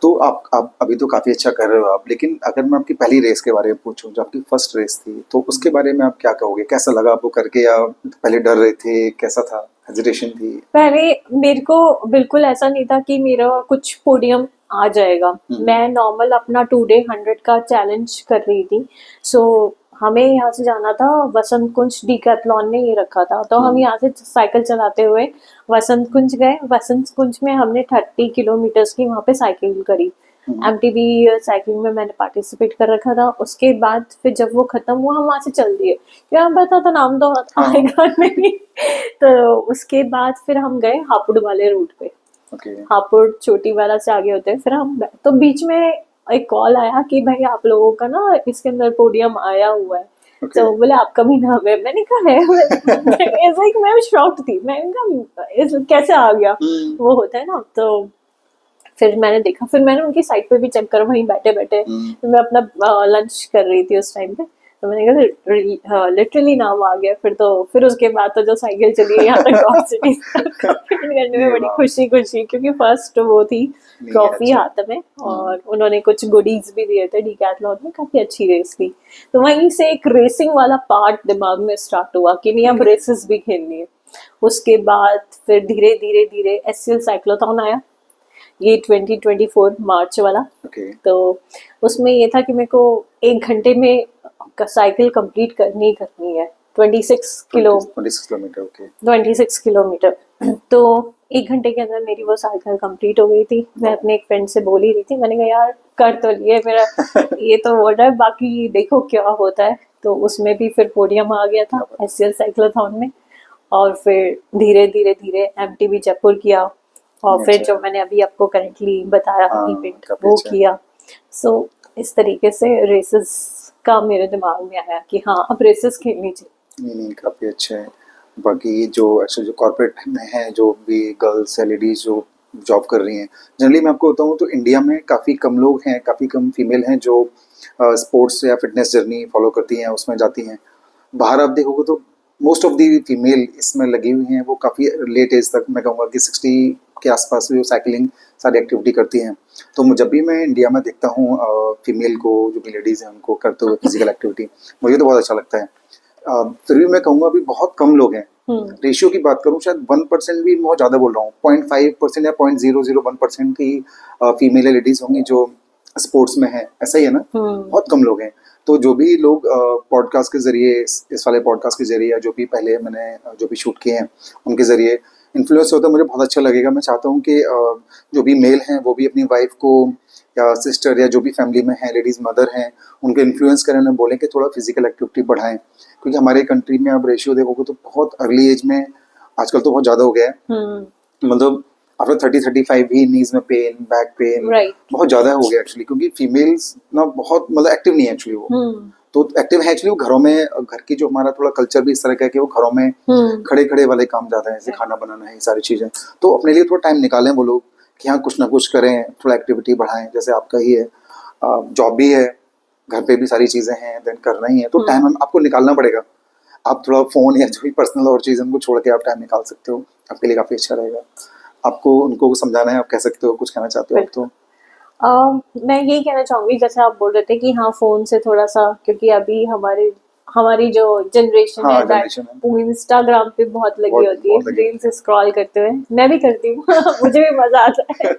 तो आप अभी तो काफ़ी अच्छा कर रहे हो आप, लेकिन अगर मैं आपकी पहली रेस के बारे में पूछूं, जो आपकी फर्स्ट रेस थी, तो उसके बारे में आप क्या कहोगे? कैसा लगा आपको करके, या पहले डर रहे थे, कैसा था, हेजिटेशन थी? पहले मेरे को बिल्कुल ऐसा नहीं था कि मेरा कुछ पोडियम आ जाएगा। मैं नॉर्मल अपना 2 डे 100 का चैलेंज कर रही थी। सो हमें यहाँ से जाना था, वसंत कुंज डिकैथलॉन ने ये रखा था, तो हम यहाँ से साइकिल चलाते हुए वसंत कुंज गए। वसंत कुंज में हमने 30 किलोमीटर्स की वहाँ पे साइकिल करी, एमटीबी साइकिलिंग में मैंने पार्टिसिपेट कर रखा था। उसके बाद फिर जब वो खत्म हुआ हम वहां से चल दिए, क्या पता था नाम तो हाँ। आएगा नहीं। तो उसके बाद फिर हम गए हापुड़ वाले रूट पे, ओके। हापुड़ चोटी वाला से आगे होते हैं, फिर हम तो बीच में एक कॉल आया कि भाई आप लोगों का ना इसके अंदर पोडियम आया हुआ है। ओके। तो बोले आपका भी नाम है, मैंने कहा है। ऐसा ही मैं शॉक्ड थी, मैंने कहा कैसे आ गया, वो होता है ना। तो फिर मैंने देखा, फिर मैंने उनकी साइट पे भी चेक करा वहीं बैठे बैठे, मैं अपना लंच कर रही थी उस टाइम पे। तो मैंने कहा लिटरली नाम आ गया। फिर उसके बाद तो जो साइकिल चली है यहाँ तक गॉड सिटी कंप्लीट करने में ये बड़ी वाह। खुशी खुशी, क्योंकि फर्स्ट वो थी नहीं, ट्रॉफी अच्छा। हाथ में, और उन्होंने कुछ गुडीज भी दिए थे डिकैथलॉन में, काफी अच्छी रेस थी। तो वहीं से एक रेसिंग वाला पार्ट दिमाग में स्टार्ट हुआ कि नहीं अब रेसेस भी खेलनी है। उसके बाद फिर धीरे धीरे धीरे एससीएल साइक्लोथॉन आया, ये 2024 मार्च वाला। ओके। तो उसमें ये था कि मेरे को 1 घंटे में साइकिल कंप्लीट करनी ही करनी है, 26 किलोमीटर। ओके। 26 किलोमीटर। तो 1 घंटे के अंदर मेरी वो साइकिल कंप्लीट हो गई थी। मैं अपने एक फ्रेंड से बोल ही रही थी, मैंने कहा यार कर तो लिए मेरा ये तो हो रहा है, बाकी देखो क्या होता है। तो उसमें भी फिर पोडियम आ गया था एससीएल साइक्लोथॉन में, और फिर धीरे धीरे धीरे एमटीबी जयपुर किया, और फिर जो मैंने अभी आपको करेंटली बताया इवेंट वो किया। सो इस तरीके से रेसेस का मेरे दिमाग में आया कि हाँ अब रेसेस खेलनी चाहिए। नहीं, काफ़ी अच्छा है। बाकी जो एक्चुअली जो कॉर्पोरेट में है, जो भी गर्ल्स या लेडीज़ जो जॉब कर रही हैं, जनरली मैं आपको बताऊँ तो इंडिया में काफ़ी कम लोग हैं, काफ़ी कम फीमेल हैं जो स्पोर्ट्स या फिटनेस जर्नी फॉलो करती हैं, उसमें जाती हैं। बाहर आप देखोगे तो मोस्ट ऑफ दी फीमेल इसमें लगी हुई हैं, वो काफ़ी लेट एज तक, मैं कहूँगा कि 60 के आसपास भी वो साइकिलिंग सारी एक्टिविटी करती हैं। तो जब भी मैं इंडिया में देखता हूँ फीमेल को, जो भी लेडीज़ हैं उनको करते हुए फिजिकल एक्टिविटी, मुझे तो बहुत अच्छा लगता है। फिर भी मैं कहूँगा अभी बहुत कम लोग हैं। रेशियो की बात करूँ शायद 1% भी, बहुत ज़्यादा बोल रहा हूँ, 0.5% या 0.001% की फीमेल या लेडीज़ होंगी जो स्पोर्ट्स में है, ऐसा ही है ना। बहुत कम लोग हैं। तो जो भी लोग पॉडकास्ट के ज़रिए, इस वाले पॉडकास्ट के ज़रिए, या जो भी पहले मैंने जो भी शूट किए हैं उनके ज़रिए इन्फ्लुएंस होता है, मुझे बहुत अच्छा लगेगा। मैं चाहता हूँ कि जो भी मेल हैं वो भी अपनी वाइफ को या सिस्टर या जो भी फैमिली में है, लेडीज़ मदर हैं, उनको इन्फ्लुएंस करें, उन्हें बोलें कि थोड़ा फिजिकल एक्टिविटी बढ़ाएं। क्योंकि हमारे कंट्री में अब रेशियो देखोगे तो बहुत अर्ली एज में आजकल तो बहुत ज़्यादा हो गया है। मतलब आफ्टर 30-35 भी नीज में पेन, बैक पेन बहुत ज़्यादा हो गया एक्चुअली, क्योंकि फीमेल्स ना बहुत मतलब एक्टिव नहीं है एक्चुअली वो। तो एक्टिव है एक्चुअली वो घरों में, घर की जो हमारा थोड़ा कल्चर भी इस तरह का है कि वो घरों में खड़े खड़े वाले काम ज़्यादा है, जैसे खाना बनाना है, ये सारी चीज़ें। तो अपने लिए थोड़ा टाइम निकालें वो लोग कि हाँ कुछ ना कुछ करें, थोड़ा एक्टिविटी बढ़ाएं। जैसे आपका ही है, जॉब भी है, घर पे भी सारी चीज़ें हैं, देन करना ही है, तो टाइम आपको निकालना पड़ेगा। आप थोड़ा फ़ोन या जो भी पर्सनल और चीज़ उनको छोड़ के आप टाइम निकाल सकते हो, आपके लिए काफ़ी अच्छा रहेगा। आपको उनको समझाना है, आप कह सकते हो, कुछ कहना चाहते हो आप तो? मैं यही कहना चाहूंगी, जैसे आप बोल रहे थे कि हाँ फोन से थोड़ा सा, क्योंकि अभी हमारी जो जनरेशन हाँ, है जनरेशन है। वो इंस्टाग्राम पे बहुत लगी बहुत होती है, लगी रील्स स्क्रॉल करते हुए। मैं भी करती हूँ मुझे भी मजा आता है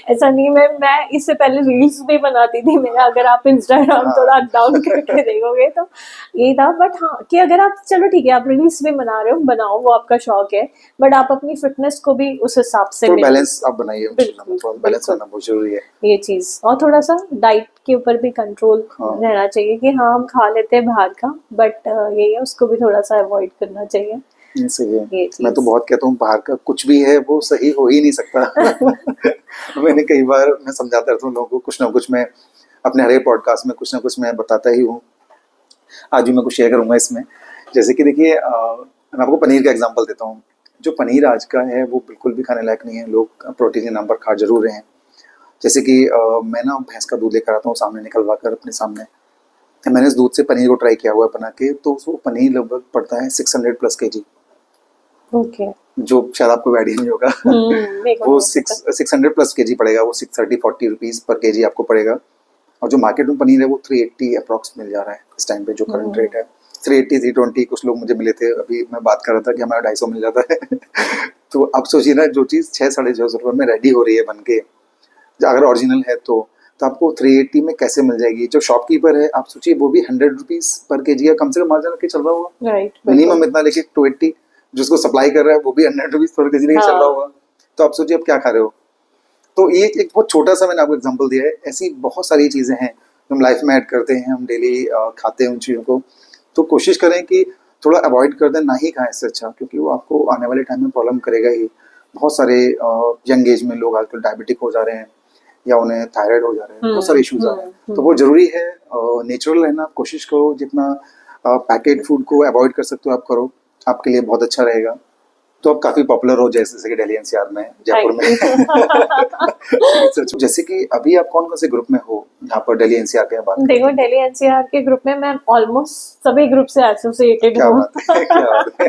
ऐसा नहीं, मैं इससे पहले रील्स भी बनाती थी मेरा, अगर आप इंस्टाग्राम थोड़ा डाउन करके देखोगे तो ये था। बट हाँ कि अगर आप, चलो ठीक है आप रील्स भी बना रहे हो, बनाओ, वो आपका शौक है, बट आप अपनी फिटनेस को भी उस हिसाब से तो बैलेंस आप बनाइए, थोड़ा बैलेंस बिल्कुल करना बहुत जरूरी है। ये चीज, और थोड़ा सा डाइट के ऊपर भी कंट्रोल रहना चाहिए कि हाँ हम खा लेते हैं बाहर का, बट यही है उसको भी थोड़ा सा अवॉइड करना चाहिए। ये सही है। मैं तो बहुत कहता हूँ बाहर का कुछ भी है वो सही हो ही नहीं सकता मैंने कई बार मैं समझाता रहता हूँ लोगों को, कुछ ना कुछ मैं अपने हर एक पॉडकास्ट में कुछ ना कुछ मैं बताता ही हूँ। आज भी मैं कुछ शेयर करूँगा इसमें। जैसे कि देखिए, मैं आपको पनीर का एग्जांपल देता हूँ। जो पनीर आज का है वो बिल्कुल भी खाने लायक नहीं है, लोग प्रोटीन के नाम पर खा जरूर रहे हैं। जैसे कि मैं ना भैंस का दूध लेकर आता हूँ सामने निकलवा कर अपने सामने, तो मैंने इस दूध से पनीर को ट्राई किया हुआ है बना के, तो वो पनीर लगभग पड़ता है 600+ kg, ओके जो शायद आपको आइडिया नहीं होगा वो 600+ kg पड़ेगा, वो 630-40 रुपीज़ पर kg आपको पड़ेगा। और जो मार्केट में पनीर है वो 380 अप्रॉक्स मिल जा रहा है इस टाइम पे, जो करंट रेट है 380 320। कुछ लोग मुझे मिले थे, अभी मैं बात कर रहा था कि हमारा 250 मिल जाता है तो अब सोचिए ना, जो चीज़ 600-650 रुपये में रेडी हो रही है बन के, अगर ओरिजिनल है तो आपको 380 में कैसे मिल जाएगी। जो शॉपकीपर है आप सोचिए, वो भी 100 रुपीज़ पर kg या कम से कम मार्जिन रख के चल रहा होगा, मिनिमम इतना लेके 280। जिसको सप्लाई कर रहा है वो भी 100 रुपीज़ पर kg लेके चल रहा होगा। तो आप सोचिए अब क्या खा रहे हो। तो ये एक बहुत छोटा सा मैंने आपको एग्जांपल दिया है, ऐसी बहुत सारी चीज़ें हैं जो हम लाइफ में ऐड करते हैं, हम डेली खाते हैं उन चीज़ों को। तो कोशिश करें कि थोड़ा अवॉइड कर दें, ना ही खाएं इससे अच्छा, क्योंकि वो आपको आने वाले टाइम में प्रॉब्लम करेगा ही। बहुत सारे यंग एज में लोग आजकल डायबिटिक हो जा रहे हैं या उन्हें थायराइड हो जा रहे हैं, बहुत सारे इश्यूज आ रहे हैं। तो वो जरूरी है नेचुरल रहना, कोशिश करो जितना पैकेट फूड को अवॉइड कर सकते हो आप करो, आपके लिए बहुत अच्छा रहेगा। तो आप काफी पॉपुलर हो जैसे कि दिल्ली एनसीआर में, जयपुर में। जैसे कि अभी आप कौन कौन से ग्रुप में हो यहाँ पर दिल्ली एनसीआर के बात देखो दिल्ली एनसीआर के ग्रुप में मैं ऑलमोस्ट सभी ग्रुप से एसोसिएटेड क्या हूँ। बात है, क्या बात है।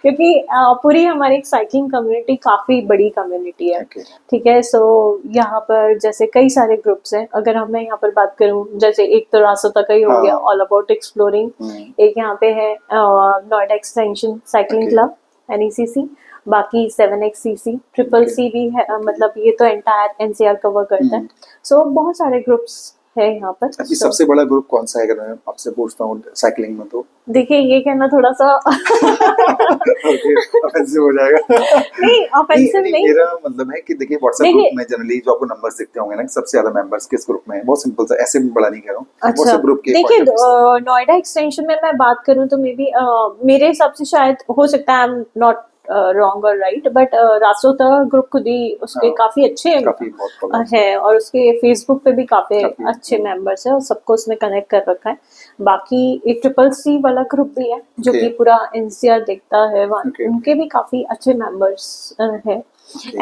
क्योंकि पूरी हमारी एक साइकिलिंग कम्युनिटी काफी बड़ी कम्युनिटी है। Okay. ठीक है, सो यहाँ पर जैसे कई सारे ग्रुप्स हैं। अगर हम मैं यहाँ पर बात करूँ, जैसे एक तो रासोता का ही हो हाँ। गया, ऑल अबाउट एक्सप्लोरिंग। एक यहाँ पे है Noida extension cycling Okay. Club, NECC। बाकी 7XCC, ट्रिपल Okay. सी भी है। मतलब ये तो एंटायर एनसीआर कवर करता है। सो बहुत सारे ग्रुप्स है यहाँ पर। अभी सबसे बड़ा ग्रुप कौन सा है अगर मैं आपसे पूछता हूँ साइकिलिंग में? तो देखिए ये कहना थोड़ा सा ओके, ऑफेंसिव हो जाएगा। नहीं, ऑफेंसिव नहीं। मेरा मतलब है कि देखिए व्हाट्सएप देखिए- ग्रुप में जनरली जो आपको नंबर्स दिखते होंगे ना, सबसे ज्यादा मेंबर्स किस ग्रुप में है, बहुत सिंपल सा, ऐसे बड़ा नहीं कह रहा हूँ। अच्छा, व्हाट्सएप ग्रुप के देखिए point of view से। नोएडा एक्सटेंशन में मैं बात करूं तो मे बी मेरे हिसाब से शायद हो सकता है, आई एम नॉट रॉन्ग और राइट, बट रासोता ग्रुप खुद ही उसके हाँ, काफी अच्छे काफी बहुत followers है, और उसके फेसबुक पे भी काफी काफी, अच्छे मेंबर्स है और सबको उसने कनेक्ट कर रखा है। बाकी एक ट्रिपल सी वाला ग्रुप भी है जो Okay. कि पूरा एनसीआर देखता है, Okay. उनके भी काफी अच्छे मेंबर्स है।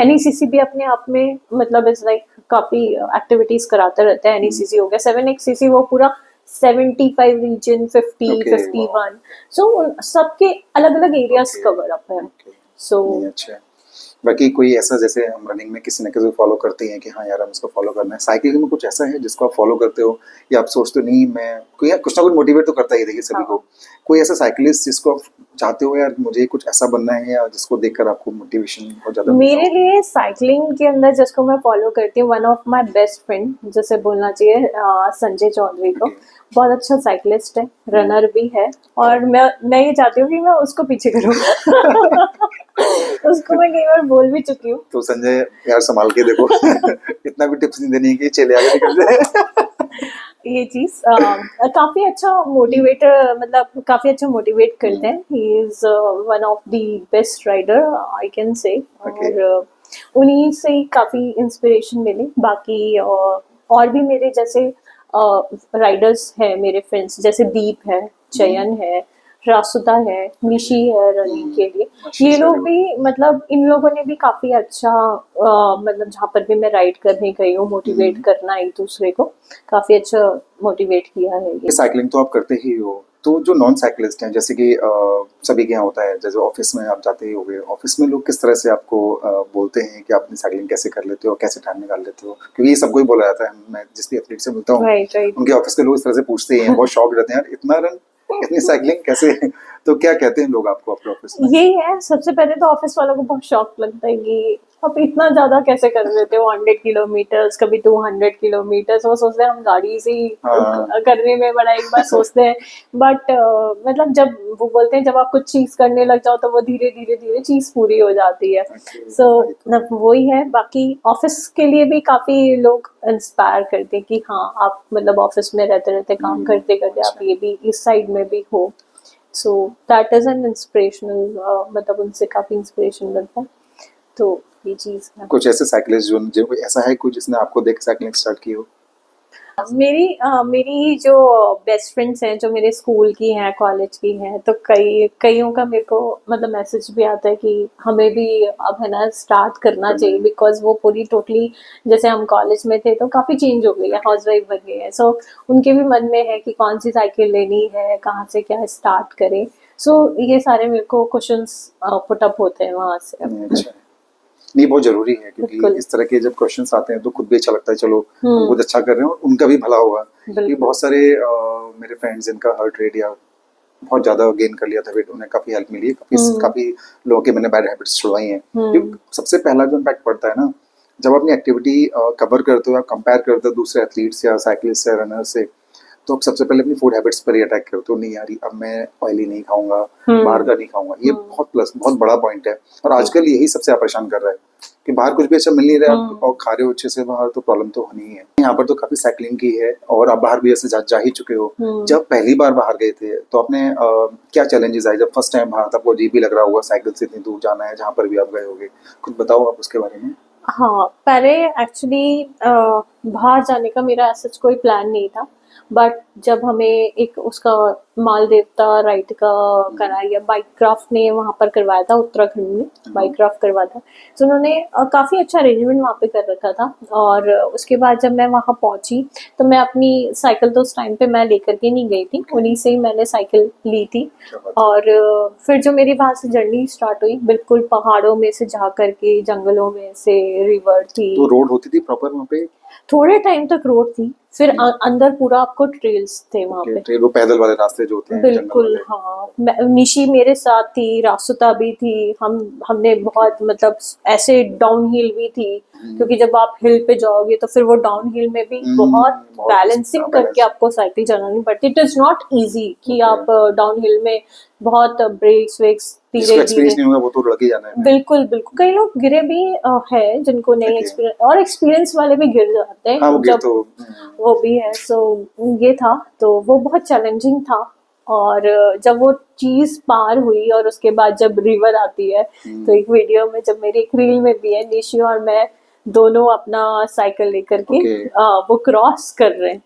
NECC भी अपने आप में मतलब इज लाइक काफी एक्टिविटीज कराते रहते हैं। NECC हो गया, 7XCC वो पूरा 75 रीजन, 50, Okay, 51, सो सबके अलग अलग एरियाज Okay. कवर अप है। Okay. सो नहीं, अच्छा है। बाकी कोई ऐसा, जैसे हम रनिंग में किसी न किसी को फॉलो करते हैं कि हाँ यार हम इसको फॉलो करना है, साइकिलिंग में कुछ ऐसा है जिसको आप फॉलो करते हो या आप सोचते हो नहीं मैं, कोई कुछ ना कुछ मोटिवेट तो करता ही है देखिए सभी को। कोई ऐसा साइकिलिस्ट जिसको आप चाहते हो यार मुझे कुछ ऐसा बनना है, या जिसको देखकर आपको मोटिवेशन बहुत ज्यादा मिलता मेरे हो? लिए साइकिलिंग के अंदर जिसको मैं फॉलो करती हूँ, one of my best friend जैसे बोलना चाहिए, संजय चौधरी को। Okay. बहुत अच्छा साइकिलिस्ट है, रनर भी है, और मैं ये चाहती हूँ कि मैं उसको पीछे करूँ। उसको मैं कई बार बोल भी चुकी हूँ। तो संजय यार संभाल के देखो। इतना भी टिप्स नहीं देनी है कि चले आगे निकल जाए। ये चीज काफी अच्छा मोटिवेटर, मतलब काफी अच्छा मोटिवेट करते हैं। He is one of the best rider I can say, Okay. और उन्हीं से ही काफी इंस्पिरेशन मिली। बाकी और भी मेरे जैसे राइडर्स हैं, मेरे फ्रेंड्स जैसे दीप है, चयन है, रासुदा है, निशी है रनिंग के लिए। ये लोग भी मतलब इन लोगों ने भी काफी अच्छा मतलब जहाँ पर भी मैं राइड करने गई हूँ, मोटिवेट करना एक दूसरे को, काफी अच्छा मोटिवेट किया है ये। साइकिलिंग तो आप करते ही हो, तो जो नॉन साइकिलिस्ट हैं, जैसे कि सभी के यहाँ होता है, जैसे ऑफिस में आप जाते ही होंगे, ऑफिस में लोग किस तरह से आपको बोलते हैं कि आप अपनी साइकिलिंग कैसे कर लेते हो, कैसे टाइम निकाल लेते हो? क्योंकि ये सबको ही बोला जाता है, मैं जिस भी एथलीट से मिलता हूँ राइट राइट। उनके ऑफिस के लोग इस तरह से पूछते ही हैं, बहुत शॉक रहते हैं यार इतना रन, इतनी साइकिलिंग कैसे? तो क्या कहते हैं लोग आपको आपके ऑफिस में? यही है, सबसे पहले तो ऑफिस वालों को बहुत शॉक लगता है कि आप इतना ज्यादा कैसे कर लेते हो, 100 किलोमीटर, कभी 200 किलोमीटर। वो सोचते हैं हम गाड़ी से ही हाँ। करने में बड़ा एक बार सोचते हैं, बट मतलब जब वो बोलते हैं जब आप कुछ चीज करने लग जाओ तो वो धीरे धीरे धीरे चीज पूरी हो जाती है। Okay. सो वही है। बाकी ऑफिस के लिए भी काफी लोग इंस्पायर करते हैं कि हाँ आप मतलब ऑफिस में रहते रहते काम करते करते आप ये भी इस साइड में भी हो। So that is an inspirational, मतलब उनसे काफी इंस्पिरेशन मिलता है। तो ये चीज है। कुछ ऐसे साइकिलिस्ट जो कोई ऐसा है कोई जिसने आपको देख साइकिलिंग स्टार्ट की हो? मेरी जो बेस्ट फ्रेंड्स हैं, जो मेरे स्कूल की हैं, कॉलेज की हैं, तो कईयों का मेरे को मतलब मैसेज भी आता है कि हमें भी अब है ना स्टार्ट करना चाहिए, बिकॉज वो पूरी टोटली जैसे हम कॉलेज में थे तो काफी चेंज हो गई है, हाउस वाइफ बन गई है। सो उनके भी मन में है कि कौन सी साइकिल लेनी है, कहाँ से क्या स्टार्ट करें। सो ये सारे मेरे को क्वेश्चंस पुट अप होते हैं वहां से। अच्छा, नहीं बहुत जरूरी है, क्योंकि बिल्कुल। इस तरह के जब क्वेश्चंस आते हैं तो खुद भी अच्छा लगता है, चलो हम कुछ अच्छा कर रहे हैं और उनका भी भला होगा। क्योंकि बहुत सारे मेरे फ्रेंड्स जिनका हार्ट रेट या बहुत ज्यादा गेन कर लिया था वेट, उन्हें काफी हेल्प मिली है, काफी लोगों के मैंने बैड हैबिट्स छुड़वाई हैं। सबसे पहला जो इम्पैक्ट पड़ता है ना, जब अपनी एक्टिविटी कवर करते हो या कंपेयर करते हो दूसरे एथलीट्स या साइकिलिस्ट या रनर से, तो आप सबसे पहले अपनी फूड हैबिट्स पर ही अटैक करते हो। नहीं यार अब मैं ऑयली नहीं खाऊंगा, बाहर का नहीं खाऊंगा, ये बहुत बड़ा पॉइंट है। और आजकल यही सबसे परेशान कर रहा है कि बाहर कुछ भी अच्छा मिल नहीं रहा है हम्म। और खा रहे हो अच्छे से बाहर, तो प्रॉब्लम तो होनी ही है। यहाँ पर तो काफी साइकिलिंग की है और आप बाहर भी ऐसे जा ही चुके हो। जब पहली बार बाहर गए थे तो आपने क्या चैलेंजेस आए जब फर्स्ट टाइम बाहर था? आपको अजीब भी लग रहा होगा साइकिल से इतनी दूर जाना है, जहाँ पर भी आप गए होगे, कुछ बताओ आप उसके बारे में। हाँ, पहले एक्चुअली बाहर जाने का मेरा ऐसा कोई प्लान नहीं था। बट जब हमें एक उसका माल देवता राइड का कराया, बाइक क्राफ्ट ने वहाँ पर करवाया था, उत्तराखंड में बाइक क्राफ्ट करवाया था। तो उन्होंने काफ़ी अच्छा अरेंजमेंट वहाँ पे कर रखा था। और उसके बाद जब मैं वहाँ पहुँची तो मैं अपनी साइकिल तो उस टाइम पे मैं लेकर के नहीं गई थी, उन्हीं से ही मैंने साइकिल ली थी। क्या बात है। और फिर जो मेरी वहाँ से जर्नी स्टार्ट हुई, बिल्कुल पहाड़ों में से जा करके, जंगलों में से, रिवर थी। तो रोड होती थी प्रॉपर वहाँ पे? थोड़े टाइम तक रोड थी, फिर अंदर पूरा आपको ट्रेल्स थे वहाँ ओके, पे। तो वो पैदल वाले रास्ते जो होते हैं जंगल बिल्कुल वाले। हाँ, निशी मेरे साथ थी, रासुता भी थी। हमने बहुत मतलब ऐसे डाउन हिल भी थी, क्योंकि जब आप हिल पे जाओगे तो फिर वो डाउन हिल में भी बहुत बहुत बैलेंसिंग करके बैलेंस। आपको साइकिल चलानी पड़ती है। इट इज नॉट इजी कि ओके। आप डाउन हिल में बहुत ब्रेक्स वेक्स जिसको धीरे एक्सपीरियंस धीरे। नहीं होगा वो तो लग ही जाना है। बिल्कुल बिल्कुल, कई लोग गिरे भी है, जिनको नहीं ओके। एक्सपीरियंस, और एक्सपीरियंस वाले भी गिर जाते हाँ, वो हैं गिर जब। तो वो भी है। सो ये था, तो वो बहुत चैलेंजिंग था। और जब वो चीज पार हुई और उसके बाद जब रिवर आती है, तो एक वीडियो में, जब मेरी एक रील में भी है, निशी और मैं दोनों अपना साइकिल लेकर के ओके। वो क्रॉस कर रहे हैं।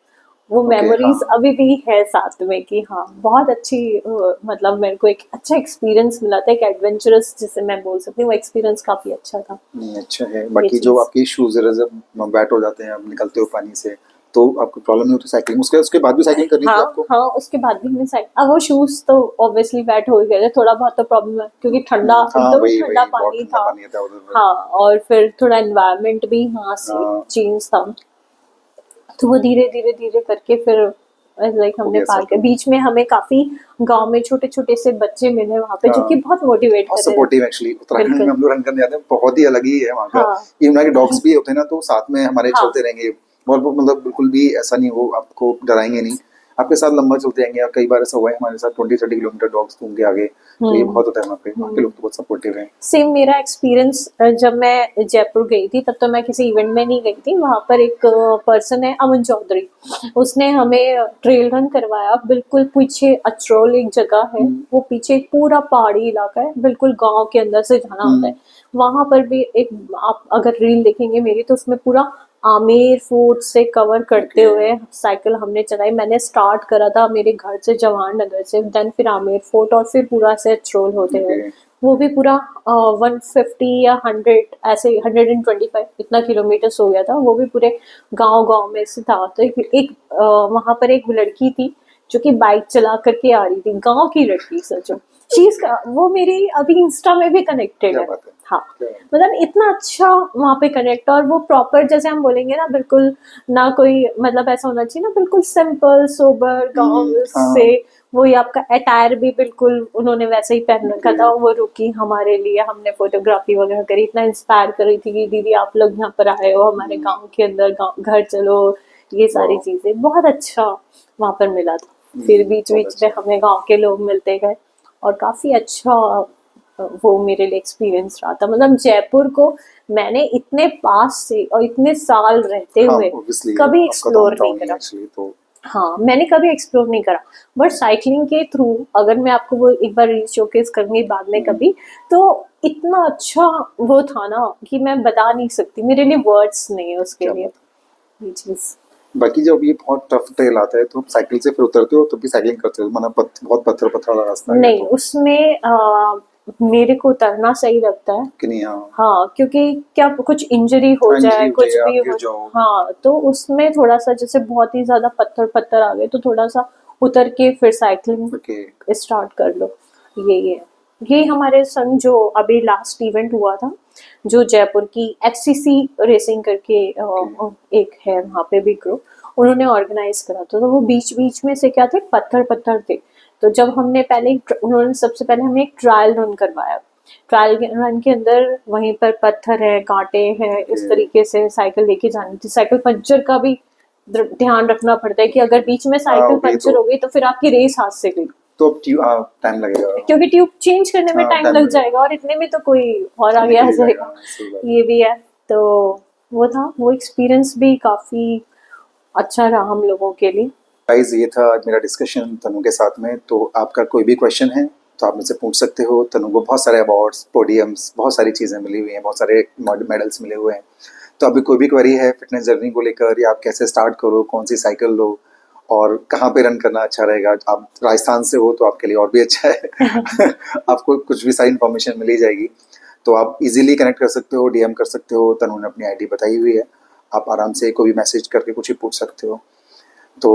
वो ओके, मेमोरीज हाँ। अभी भी है साथ में कि हाँ, बहुत अच्छी मतलब मेरे को एक अच्छा एक्सपीरियंस मिला था, एक एडवेंचरस जिसे मैं बोल सकती हूँ, वो एक्सपीरियंस काफी अच्छा था। नहीं, अच्छा है। ये बाकी जो चीज। आपके शूज जब वेट हो जाते हैं, आप निकलते हो पानी से, तो आपको प्रॉब्लम नहीं होती साइकिलिंग? उसके उसके बाद भी साइकिलिंग करनी थी हाँ आपको? हाँ, उसके बाद भी मैं साइकिल, अब वो शूज तो ऑब्वियसली वेट हो ही गए थे, थोड़ा बहुत तो प्रॉब्लम है क्योंकि ठंडा, हाँ, एकदम वही ठंडा वही बहुत पानी ठंडा था। पानी था उधर। हाँ, और फिर थोड़ा एनवायरनमेंट भी यहाँ से हाँ, चेंज था। तो वो धीरे धीरे धीरे करके फिर लाइक हो हमने गया पार सब। किया। बीच में हमें काफी गांव में छोटे छोटे से बच्चे मिले वहां पे, जो हाँ, कि बहुत मोटिवेट बहुत कर रहे थे। Supportive actually. उत्तराखंड में बिल्कुल। हम लोग रन करने जाते हैं, बहुत ही अलग ही है वहाँ का। हाँ इवन वहाँ के डॉग्स भी होते हैं ना, तो साथ में हमारे हाँ चलते रहेंगे। और वो मतलब बिल्कुल भी ऐसा नहीं, वो आपको डराएंगे नहीं, आपके साथ लंबा चलते रहेंगे। और कई बार ऐसा हुआ है हमारे साथ, 20-30 किलोमीटर डॉग्स घूम के आगे। तो ये बहुत होता है वहाँ के लोग तो बहुत सपोर्टिव हैं। सेम मेरा एक्सपीरियंस, जब मैं जयपुर गई थी तब तो मैं किसी इवेंट में नहीं गई थी। वहां पर एक पर्सन है, अमन चौधरी, उसने हमें ट्रेल रन करवाया। बिल्कुल पीछे अचरोल एक जगह है, वो पीछे एक पूरा पहाड़ी इलाका है, बिल्कुल गांव के अंदर से जाना होता है। वहां पर भी एक, आप अगर रील देखेंगे मेरी, तो उसमें पूरा आमेर फोर्ट से कवर करते ओके। हुए साइकिल हमने चलाई। मैंने स्टार्ट करा था मेरे घर से, जवाहर नगर से, देन फिर आमेर फोर्ट, और फिर पूरा से अचरोल होते हुए। ओके। वो भी पूरा 150 या 100 ऐसे 125 इतना किलोमीटर्स हो गया था। वो भी पूरे गांव गांव में से था। तो एक वहां पर एक लड़की थी जो कि बाइक चला करके आ रही थी, गांव की लड़की सोचो। चीज का वो मेरी अभी इंस्टा में भी कनेक्टेड क्या है। बात है। हाँ, क्या बात है। मतलब इतना अच्छा वहां पे कनेक्ट। और वो प्रॉपर, जैसे हम बोलेंगे ना, बिल्कुल ना कोई मतलब ऐसा होना चाहिए ना, बिल्कुल सिंपल सोबर गांव से। हाँ। वही आपका अटायर भी बिल्कुल उन्होंने वैसे ही पहन रखा था। वो रुकी हमारे लिए, हमने फोटोग्राफी वगैरह करी, इतना इंस्पायर कर रही थी कि दीदी आप लोग यहाँ पर आए हो हमारे गांव के अंदर, घर चलो, ये सारी वाह। चीजें बहुत अच्छा वहां पर मिला था। फिर बीच बहुत बीच में अच्छा। हमें गांव के लोग मिलते गए, और काफी अच्छा वो मेरे लिए एक्सपीरियंस रहा था। मतलब जयपुर को मैंने इतने पास से और इतने साल रहते हाँ, हुए ऑब्वियसली कभी आपका तो एक्सप्लोर होम नहीं टाउन ही है करा। एक्चुअली तो। हाँ, मैंने कभी एक्सप्लोर नहीं करा। बट साइकिलिंग के थ्रू, अगर मैं आपको वो एक बार रील शोकेस करूंगी बाद में कभी, तो इतना अच्छा वो था ना कि मैं बता नहीं सकती, मेरे लिए वर्ड्स नहीं है उसके क्या लिए। बात ये चीज। है। बाकी जब ये बहुत टफ ट्रेल आता है तो आप साइकिल से फिर उतरते हो, तो भी साइकिलिंग करते हो? माना बहुत पत्थर पत्थर वाला रास्ता है नहीं, तो। उसमें मेरे को उतरना सही लगता है। कि नहीं? हाँ। हाँ, क्योंकि क्या कुछ इंजरी हो हाँ, जाए, इंजरी हो कुछ जाए, भी आप गिर हो। जाओ। हाँ, तो उसमें थोड़ा सा, जैसे बहुत ही ज्यादा पत्थर पत्थर आ गए, तो थोड़ा सा उतर के फिर साइकिलिंग ओके। स्टार्ट कर लो। यही है। ये हमारे संग जो अभी लास्ट इवेंट हुआ था, जो जयपुर की एचसीसी रेसिंग करके एक है वहाँ पे भी ग्रुप, उन्होंने ऑर्गेनाइज करा था। तो वो बीच बीच में से क्या थे, पत्थर पत्थर थे। तो जब हमने पहले, उन्होंने सबसे पहले हमें एक ट्रायल रन करवाया। ट्रायल रन के अंदर वहीं पर पत्थर है, कांटे हैं, इस ओके। तरीके से साइकिल लेके जानी थी। साइकिल पंचर का भी ध्यान रखना पड़ता है कि अगर बीच में हाँ, साइकिल ये पंचर तो हो गई तो फिर आपकी रेस हाथ से गई। तो अब टाइम लगेगा। क्योंकि ट्यूब चेंज करने में हाँ, टाइम time लग लगेगा। जाएगा और इतने में तो कोई और आगे आ निकल ही जाएगा, सही बात है। ये भी है। तो वो था, वो एक्सपीरियंस भी काफी अच्छा रहा हम लोगों के लिए। गाइस ये था आज मेरा डिस्कशन तनु के साथ में। तो आपका कोई भी क्वेश्चन है तो आप मुझसे पूछ सकते हो। तनु को बहुत सारे अवार्ड्स, पोडियम्स, बहुत सारी चीज़ें मिली हुई हैं, बहुत सारे मेडल्स मिले हुए हैं। तो अभी कोई भी क्वेरी है फिटनेस जर्नी को लेकर, या आप कैसे स्टार्ट करो, कौन सी साइकिल लो और कहाँ पे रन करना अच्छा रहेगा, आप राजस्थान से हो तो आपके लिए और भी अच्छा है आपको कुछ भी सारी इन्फॉर्मेशन मिल ही जाएगी। तो आप इजीली कनेक्ट कर सकते हो, डीएम कर सकते हो। तनु ने अपनी आईडी बताई हुई है, आप आराम से कोई भी मैसेज करके कुछ ही पूछ सकते हो। तो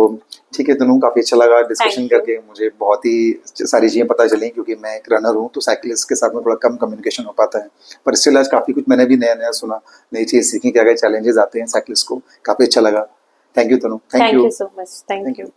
ठीक है तनु, काफ़ी अच्छा लगा डिस्कशन Thank you. करके। मुझे बहुत ही सारी चीज़ें पता चली, क्योंकि मैं एक रनर हूँ तो साइकिलिस्ट के साथ में थोड़ा कम कम्युनिकेशन हो पाता है। पर स्टिल आज काफ़ी कुछ मैंने भी नया नया सुना, नई चीज़ सीखी, क्या क्या चैलेंजेस आते हैं साइकिलिस्ट को। काफ़ी अच्छा लगा। Thank you Tanu, thank thank you. You so much, thank thank you. You.